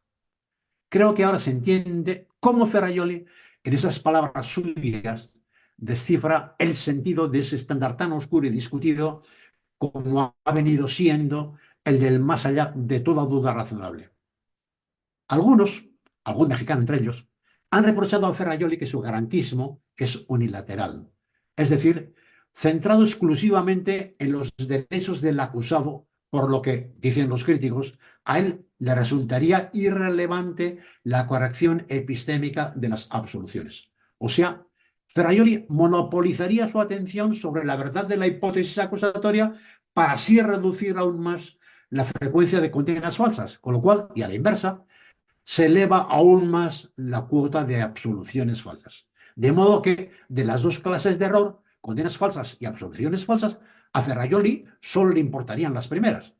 Creo que ahora se entiende cómo Ferrajoli, en esas palabras suyas, descifra el sentido de ese estándar tan oscuro y discutido como ha venido siendo el del más allá de toda duda razonable. Algunos, algún mexicano entre ellos, han reprochado a Ferrajoli que su garantismo es unilateral, es decir, centrado exclusivamente en los derechos del acusado, por lo que, dicen los críticos, a él le resultaría irrelevante la corrección epistémica de las absoluciones. O sea, Ferrajoli monopolizaría su atención sobre la verdad de la hipótesis acusatoria para así reducir aún más la frecuencia de condenas falsas, con lo cual, y a la inversa, se eleva aún más la cuota de absoluciones falsas. De modo que de las dos clases de error, condenas falsas y absoluciones falsas, a Ferrajoli solo le importarían las primeras.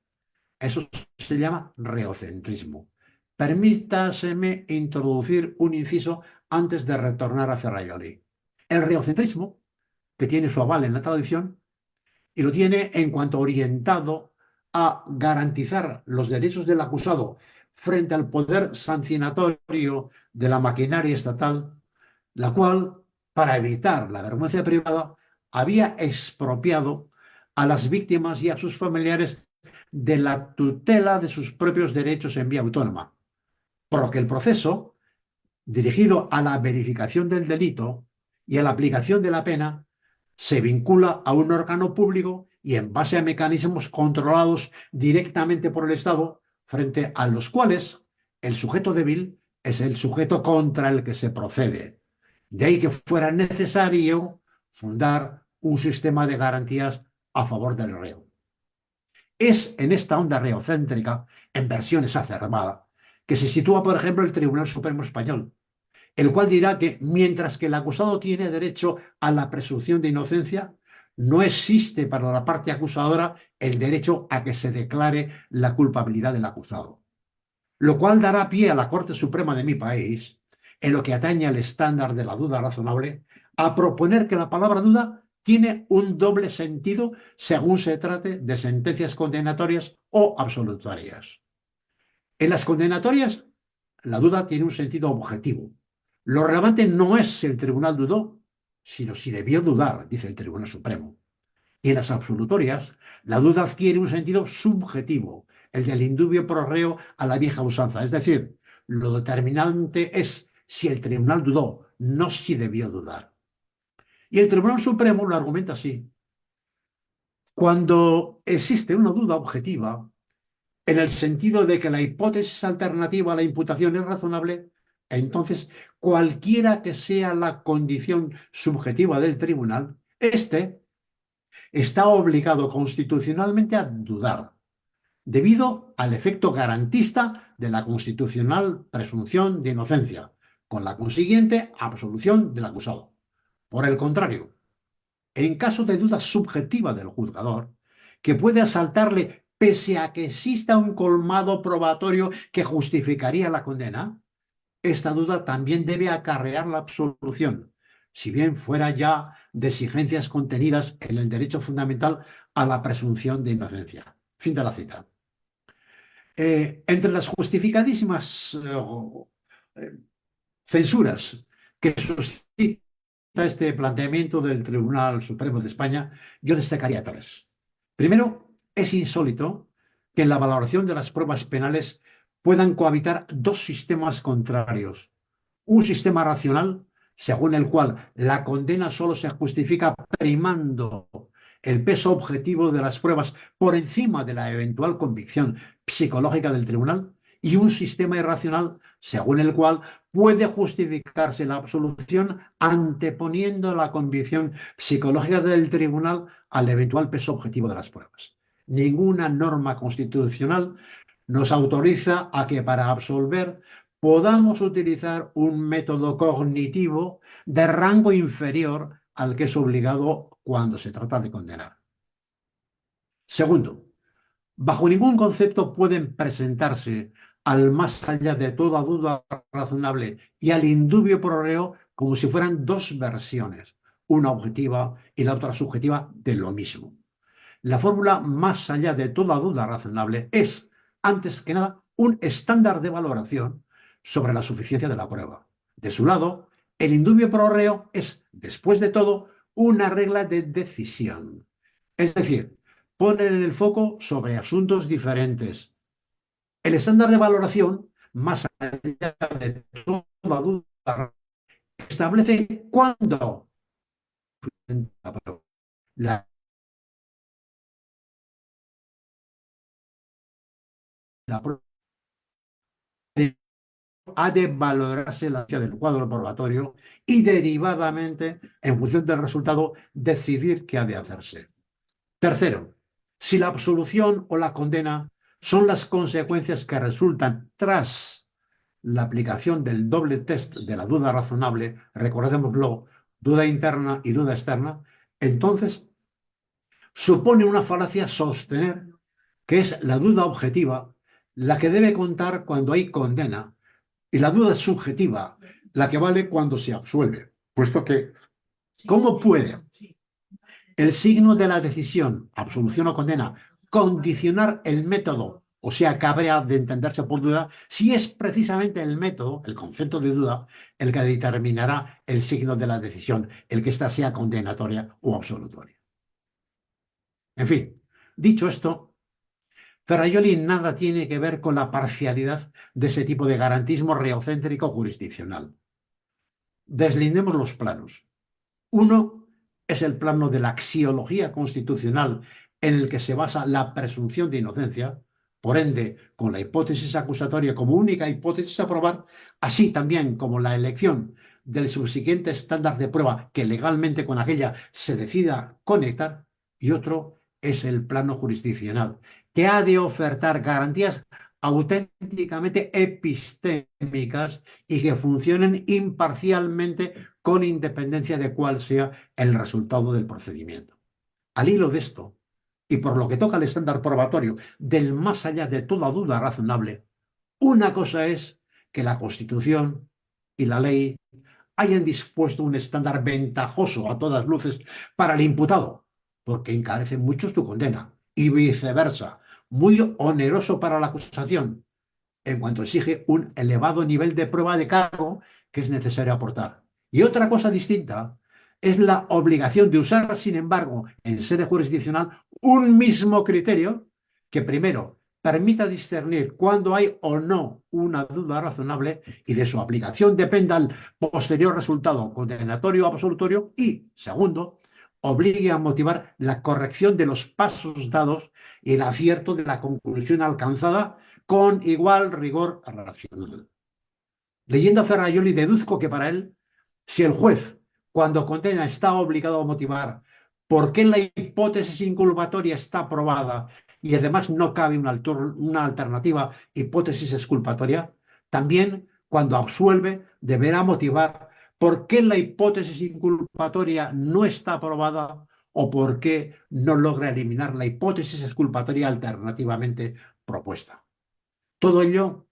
Eso se llama reocentrismo. Permítaseme introducir un inciso antes de retornar a Ferrajoli. El reocentrismo, que tiene su aval en la tradición, y lo tiene en cuanto orientado a garantizar los derechos del acusado frente al poder sancionatorio de la maquinaria estatal, la cual, para evitar la vergüenza privada, había expropiado a las víctimas y a sus familiares de la tutela de sus propios derechos en vía autónoma, por lo que el proceso, dirigido a la verificación del delito y a la aplicación de la pena, se vincula a un órgano público y en base a mecanismos controlados directamente por el Estado, frente a los cuales el sujeto débil es el sujeto contra el que se procede. De ahí que fuera necesario fundar un sistema de garantías a favor del reo. Es en esta onda reocéntrica, en versión exacerbada, que se sitúa, por ejemplo, el Tribunal Supremo Español, el cual dirá que mientras que el acusado tiene derecho a la presunción de inocencia, no existe para la parte acusadora el derecho a que se declare la culpabilidad del acusado. Lo cual dará pie a la Corte Suprema de mi país, en lo que atañe al estándar de la duda razonable, a proponer que la palabra duda tiene un doble sentido según se trate de sentencias condenatorias o absolutorias. En las condenatorias, la duda tiene un sentido objetivo. Lo relevante no es si el tribunal dudó, sino si debió dudar, dice el Tribunal Supremo. Y en las absolutorias, la duda adquiere un sentido subjetivo, el del indubio pro reo a la vieja usanza. Es decir, lo determinante es si el tribunal dudó, no si debió dudar. Y el Tribunal Supremo lo argumenta así. Cuando existe una duda objetiva, en el sentido de que la hipótesis alternativa a la imputación es razonable, entonces cualquiera que sea la condición subjetiva del tribunal, éste está obligado constitucionalmente a dudar, debido al efecto garantista de la constitucional presunción de inocencia, con la consiguiente absolución del acusado. Por el contrario, en caso de duda subjetiva del juzgador, que puede asaltarle pese a que exista un colmado probatorio que justificaría la condena, esta duda también debe acarrear la absolución, si bien fuera ya de exigencias contenidas en el derecho fundamental a la presunción de inocencia. Fin de la cita. Entre las justificadísimas censuras que suscita este planteamiento del Tribunal Supremo de España, yo destacaría tres. Primero, es insólito que en la valoración de las pruebas penales puedan cohabitar dos sistemas contrarios. Un sistema racional, según el cual la condena solo se justifica primando el peso objetivo de las pruebas por encima de la eventual convicción psicológica del tribunal, y un sistema irracional, según el cual puede justificarse la absolución anteponiendo la convicción psicológica del tribunal al eventual peso objetivo de las pruebas. Ninguna norma constitucional nos autoriza a que para absolver podamos utilizar un método cognitivo de rango inferior al que es obligado cuando se trata de condenar. Segundo, bajo ningún concepto pueden presentarse al más allá de toda duda razonable y al indubio pro reo como si fueran dos versiones, una objetiva y la otra subjetiva de lo mismo. La fórmula más allá de toda duda razonable es, antes que nada, un estándar de valoración sobre la suficiencia de la prueba. De su lado, el indubio pro reo es, después de todo, una regla de decisión. Es decir, ponen el foco sobre asuntos diferentes. El estándar de valoración, más allá de toda duda, establece cuándo la prueba ha de valorarse la eficacia del cuadro probatorio y derivadamente, en función del resultado, decidir qué ha de hacerse. Tercero, si la absolución o la condena son las consecuencias que resultan tras la aplicación del doble test de la duda razonable, recordémoslo, duda interna y duda externa, entonces supone una falacia sostener que es la duda objetiva la que debe contar cuando hay condena y la duda subjetiva la que vale cuando se absuelve, puesto que, ¿cómo puede el signo de la decisión, absolución o condena, condicionar el método o sea capaz de entenderse por duda, si es precisamente el método, el concepto de duda, el que determinará el signo de la decisión, el que ésta sea condenatoria o absolutoria. En fin, dicho esto, Ferraioli nada tiene que ver con la parcialidad de ese tipo de garantismo reocéntrico jurisdiccional. Deslindemos los planos. Uno es el plano de la axiología constitucional en el que se basa la presunción de inocencia, por ende, con la hipótesis acusatoria como única hipótesis a probar, así también como la elección del subsiguiente estándar de prueba que legalmente con aquella se decida conectar, y otro es el plano jurisdiccional, que ha de ofertar garantías auténticamente epistémicas y que funcionen imparcialmente con independencia de cuál sea el resultado del procedimiento. Al hilo de esto, y por lo que toca al estándar probatorio del más allá de toda duda razonable, una cosa es que la Constitución y la ley hayan dispuesto un estándar ventajoso a todas luces para el imputado, porque encarece mucho su condena, y viceversa, muy oneroso para la acusación, en cuanto exige un elevado nivel de prueba de cargo que es necesario aportar. Y otra cosa distinta es la obligación de usar, sin embargo, en sede jurisdiccional, un mismo criterio que primero permita discernir cuándo hay o no una duda razonable y de su aplicación dependa el posterior resultado condenatorio o absolutorio y, segundo, obligue a motivar la corrección de los pasos dados y el acierto de la conclusión alcanzada con igual rigor racional. Leyendo a Ferraioli deduzco que para él, si el juez, cuando condena, está obligado a motivar por qué la hipótesis inculpatoria está probada y además no cabe una alternativa hipótesis exculpatoria, también cuando absuelve deberá motivar por qué la hipótesis inculpatoria no está probada o por qué no logra eliminar la hipótesis exculpatoria alternativamente propuesta. Todo ello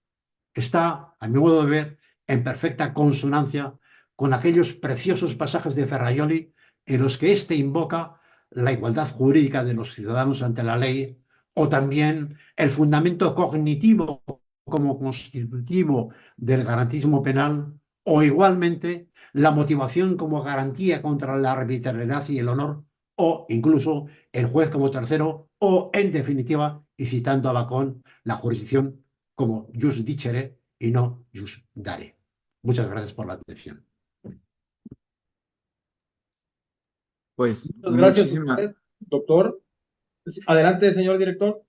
está, a mi modo de ver, en perfecta consonancia con aquellos preciosos pasajes de Ferraioli en los que éste invoca la igualdad jurídica de los ciudadanos ante la ley, o también el fundamento cognitivo como constitutivo del garantismo penal, o igualmente la motivación como garantía contra la arbitrariedad y el honor, o incluso el juez como tercero, o en definitiva, y citando a Bacon, la jurisdicción como jus dicere y no jus dare. Muchas gracias por la atención. Pues Muchas gracias a usted, doctor. Adelante, señor director.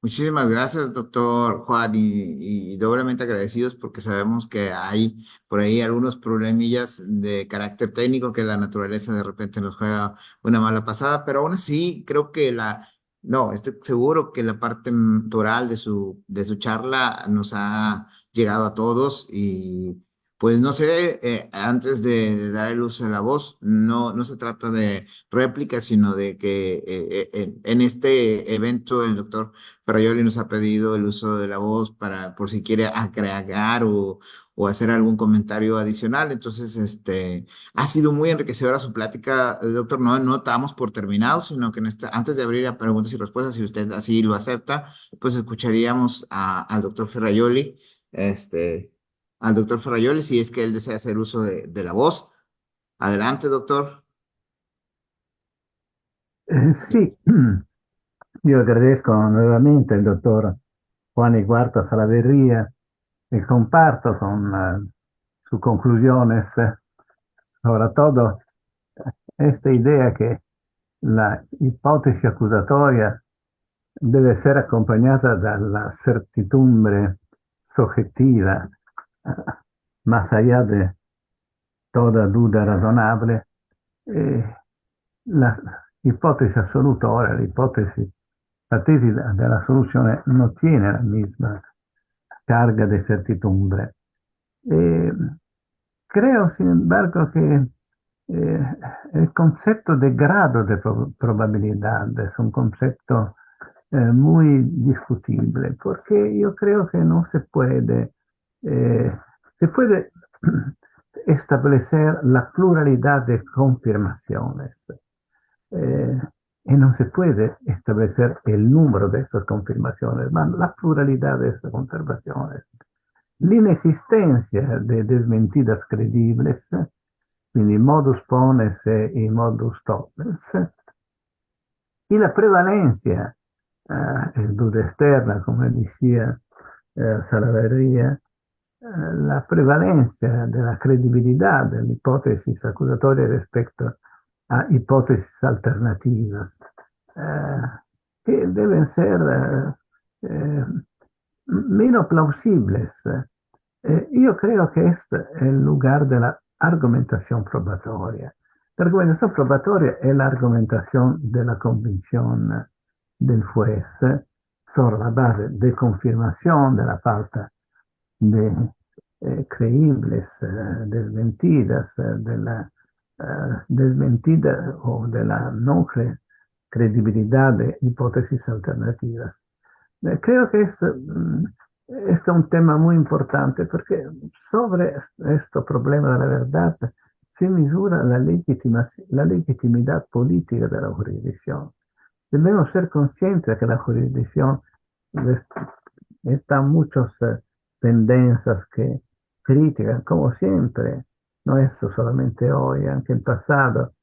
muchísimas gracias, doctor Juan, y doblemente agradecidos porque sabemos que hay por ahí algunos problemillas de carácter técnico que la naturaleza de repente nos juega una mala pasada, pero aún así creo que no, estoy seguro que la parte oral de su charla nos ha llegado a todos y pues no sé, antes de dar el uso de la voz, no se trata de réplica, sino de que en este evento el doctor Ferraioli nos ha pedido el uso de la voz para, por si quiere agregar o hacer algún comentario adicional. Entonces, ha sido muy enriquecedora su plática, doctor. No damos por terminado, sino que antes de abrir a preguntas y respuestas, si usted así lo acepta, pues escucharíamos al doctor Ferraioli, si es que él desea hacer uso de la voz. Adelante, doctor. Sì, io agradezco nuovamente il dottor Juan Iguarto Salaverría y comparto con sus conclusiones, sobre todo esta idea que la hipótesis acusatoria debe ser acompañada de la certidumbre subjetiva, más allá de toda duda razonable. La ipótesis assolutoria, la tesis de la solución no tiene la misma carga de certidumbre. Creo, sin embargo, que el concepto de grado de probabilidad es un concepto muy discutible, porque yo creo que no se puede establecer la pluralidad de confirmaciones. y no se puede establecer el número de estas confirmaciones, ma la pluralidad de estas conservaciones. L'inesistenza di desmentidas credibles, quindi modus pones y modus tollens, y la prevalencia, el duda externa, como decía Salaverría, la prevalencia de la credibilidad de la hipótesis acusatoria respecto a hipótesis alternativas, que deben ser menos plausibles. Io credo che questo è il lugar della argumentación probatoria. La argumentación probatoria es la argumentación de la convicción del juez sobre la base de confirmación de la falta de creíbles desmentidas, de la desmentida o de la no credibilidad de hipótesis alternativas. Creo que es un tema muy importante porque sobre este problema de la verdad se misura la legitimidad política de la jurisdicción. Debemos ser conscientes de que la jurisdicción está muchas tendencias que critican, como siempre, no es solamente hoy, anche en pasado,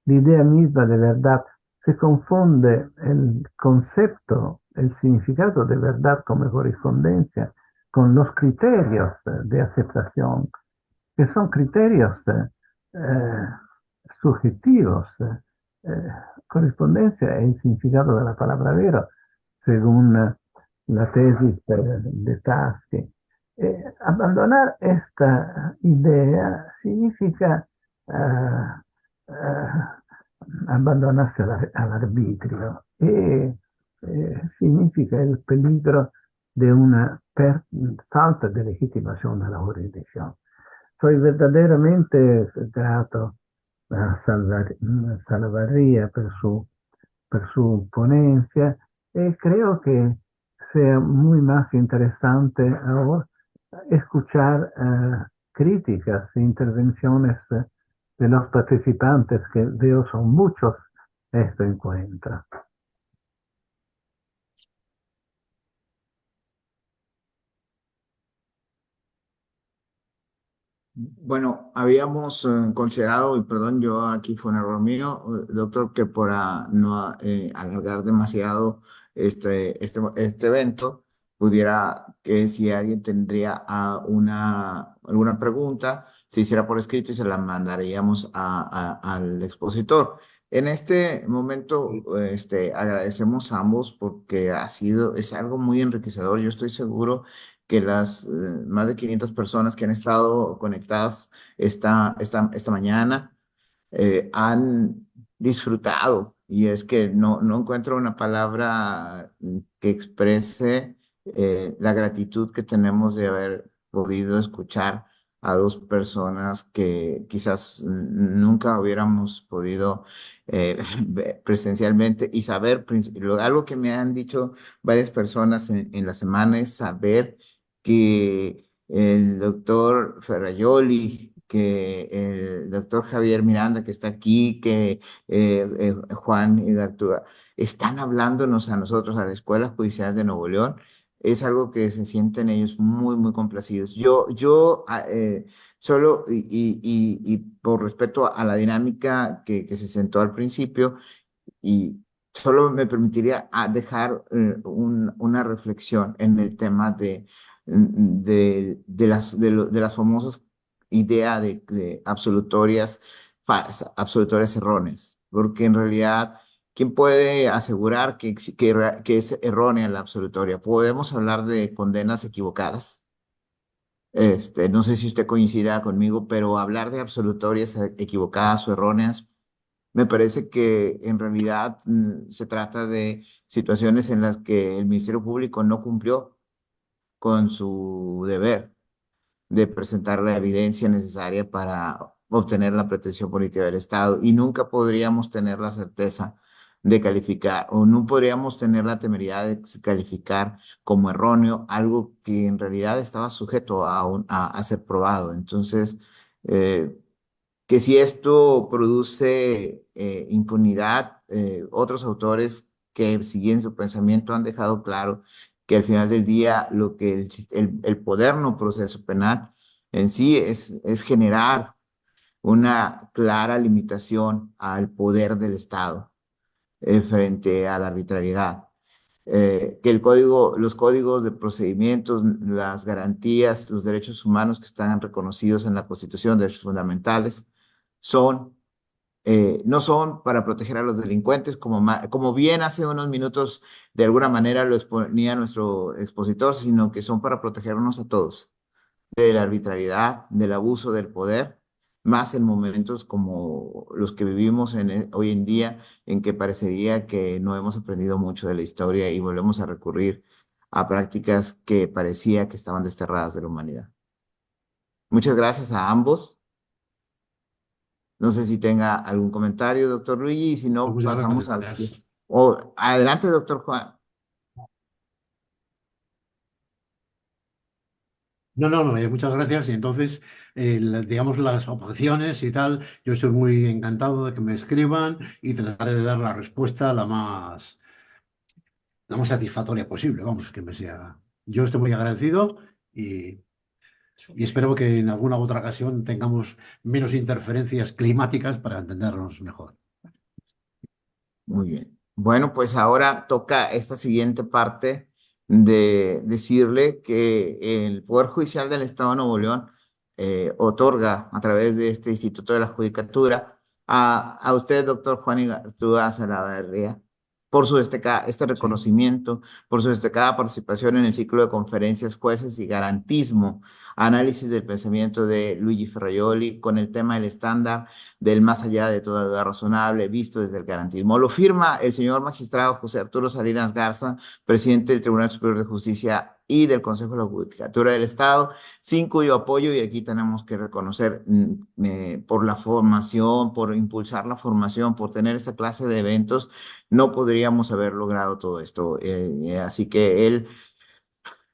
la idea misma de verdad. Se confunde el concepto, el significado de verdad como correspondencia con los criterios de aceptación, que son criterios subjetivos. Correspondencia es el significado de la palabra vero, según la tesis de Taschi. Abandonar esta idea significa abbandonarsi all'arbitrio e significa il peligro di una falta di legittimación de la jurisdicción. Soy verdaderamente grato a Salavarría per su ponencia y creo que sea muy más interesante ahora escuchar críticas e intervenciones de los participantes, que veo son muchos, este encuentro. Bueno, habíamos considerado, y perdón, yo aquí fue un error mío, doctor, que por no alargar demasiado este evento, pudiera que si alguien tendría alguna pregunta, se hiciera por escrito y se la mandaríamos al expositor. En este momento, agradecemos a ambos porque es algo muy enriquecedor. Yo estoy seguro que las más de 500 personas que han estado conectadas esta mañana han disfrutado. Y es que no encuentro una palabra que exprese la gratitud que tenemos de haber podido escuchar a dos personas que quizás nunca hubiéramos podido ver presencialmente y saber, algo que me han dicho varias personas en la semana es saber que el doctor Ferraioli, que el doctor Javier Miranda, que está aquí, que Juan Igartúa, están hablándonos a nosotros, a la Escuela Judicial de Nuevo León. Es algo que se sienten ellos muy, muy complacidos. Solo, y por respeto a la dinámica que se sentó al principio, y solo me permitiría dejar una reflexión en el tema de las famosas ideas de absolutorias falsas, absolutorias erróneas, porque en realidad, ¿quién puede asegurar que es errónea la absolutoria? Podemos hablar de condenas equivocadas. No sé si usted coincida conmigo, pero hablar de absolutorias equivocadas o erróneas me parece que en realidad se trata de situaciones en las que el Ministerio Público no cumplió con su deber de presentar la evidencia necesaria para obtener la protección política del Estado y nunca podríamos tener la certeza de calificar o no podríamos tener la temeridad de calificar como erróneo algo que en realidad estaba sujeto a ser probado. Entonces, que si esto produce impunidad, otros autores que siguen su pensamiento han dejado claro que al final del día lo que el poder no proceso penal en sí es generar una clara limitación al poder del Estado frente a la arbitrariedad. Que los códigos de procedimientos, las garantías, los derechos humanos que están reconocidos en la Constitución, derechos fundamentales, son, no son para proteger a los delincuentes, como bien hace unos minutos de alguna manera lo exponía nuestro expositor, sino que son para protegernos a todos de la arbitrariedad, del abuso del poder, más en momentos como los que vivimos hoy en día, en que parecería que no hemos aprendido mucho de la historia y volvemos a recurrir a prácticas que parecía que estaban desterradas de la humanidad. Muchas gracias a ambos. No sé si tenga algún comentario, doctor Luigi, y si no, Muchas pasamos al gracias. cierre. Adelante, doctor Juan. No, no, no, muchas gracias. Y entonces, digamos, las objeciones y tal, yo estoy muy encantado de que me escriban y trataré de dar la respuesta la más satisfactoria posible, vamos, que me sea. Yo estoy muy agradecido y espero que en alguna otra ocasión tengamos menos interferencias climáticas para entendernos mejor. Muy bien. Bueno, pues ahora toca esta siguiente parte de decirle que el Poder Judicial del Estado de Nuevo León otorga a través de este Instituto de la Judicatura a usted, doctor Juan Igartúa Salaverría, por su este Sí. reconocimiento, por su destacada participación en el ciclo de conferencias, jueces y garantismo, análisis del pensamiento de Luigi Ferraioli con el tema del estándar del más allá de toda duda razonable, visto desde el garantismo. Lo firma el señor magistrado José Arturo Salinas Garza, presidente del Tribunal Superior de Justicia y del Consejo de la Judicatura del Estado, sin cuyo apoyo, y aquí tenemos que reconocer por la formación, por impulsar la formación, por tener esta clase de eventos, no podríamos haber logrado todo esto. Así que él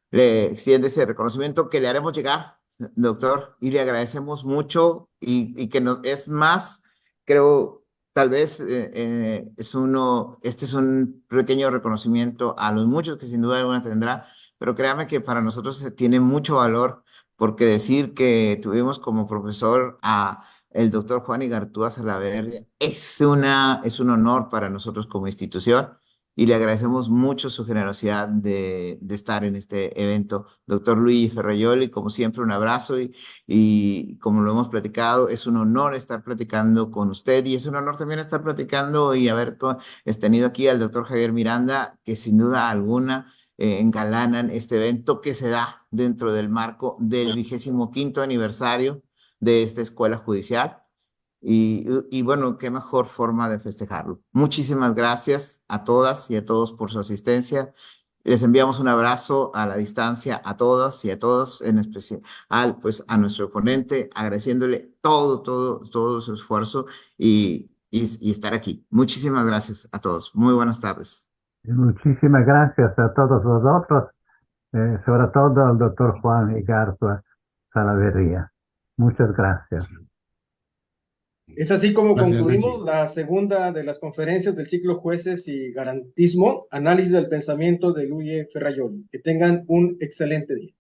le extiende ese reconocimiento que le haremos llegar, doctor, y le agradecemos mucho y que es más, creo, tal vez este es un pequeño reconocimiento a los muchos que sin duda alguna tendrá, pero créame que para nosotros tiene mucho valor porque decir que tuvimos como profesor a el doctor Juan Igartúa Salaverria es un honor para nosotros como institución y le agradecemos mucho su generosidad de estar en este evento. Doctor Luigi Ferraioli, como siempre, un abrazo y como lo hemos platicado, es un honor estar platicando con usted y es un honor también estar platicando y haber tenido aquí al doctor Javier Miranda, que sin duda alguna engalanan este evento que se da dentro del marco del 25º aniversario de esta escuela judicial. Y bueno, qué mejor forma de festejarlo. Muchísimas gracias a todas y a todos por su asistencia. Les enviamos un abrazo a la distancia a todas y a todos, en especial pues, a nuestro ponente, agradeciéndole todo su esfuerzo y estar aquí. Muchísimas gracias a todos. Muy buenas tardes. Muchísimas gracias a todos vosotros, sobre todo al doctor Juan Igartua Salaverría. Muchas gracias. Es así como Gracias, concluimos Benji. la segunda de las conferencias del ciclo Jueces y Garantismo, análisis del pensamiento de Luigi Ferraioli. Que tengan un excelente día.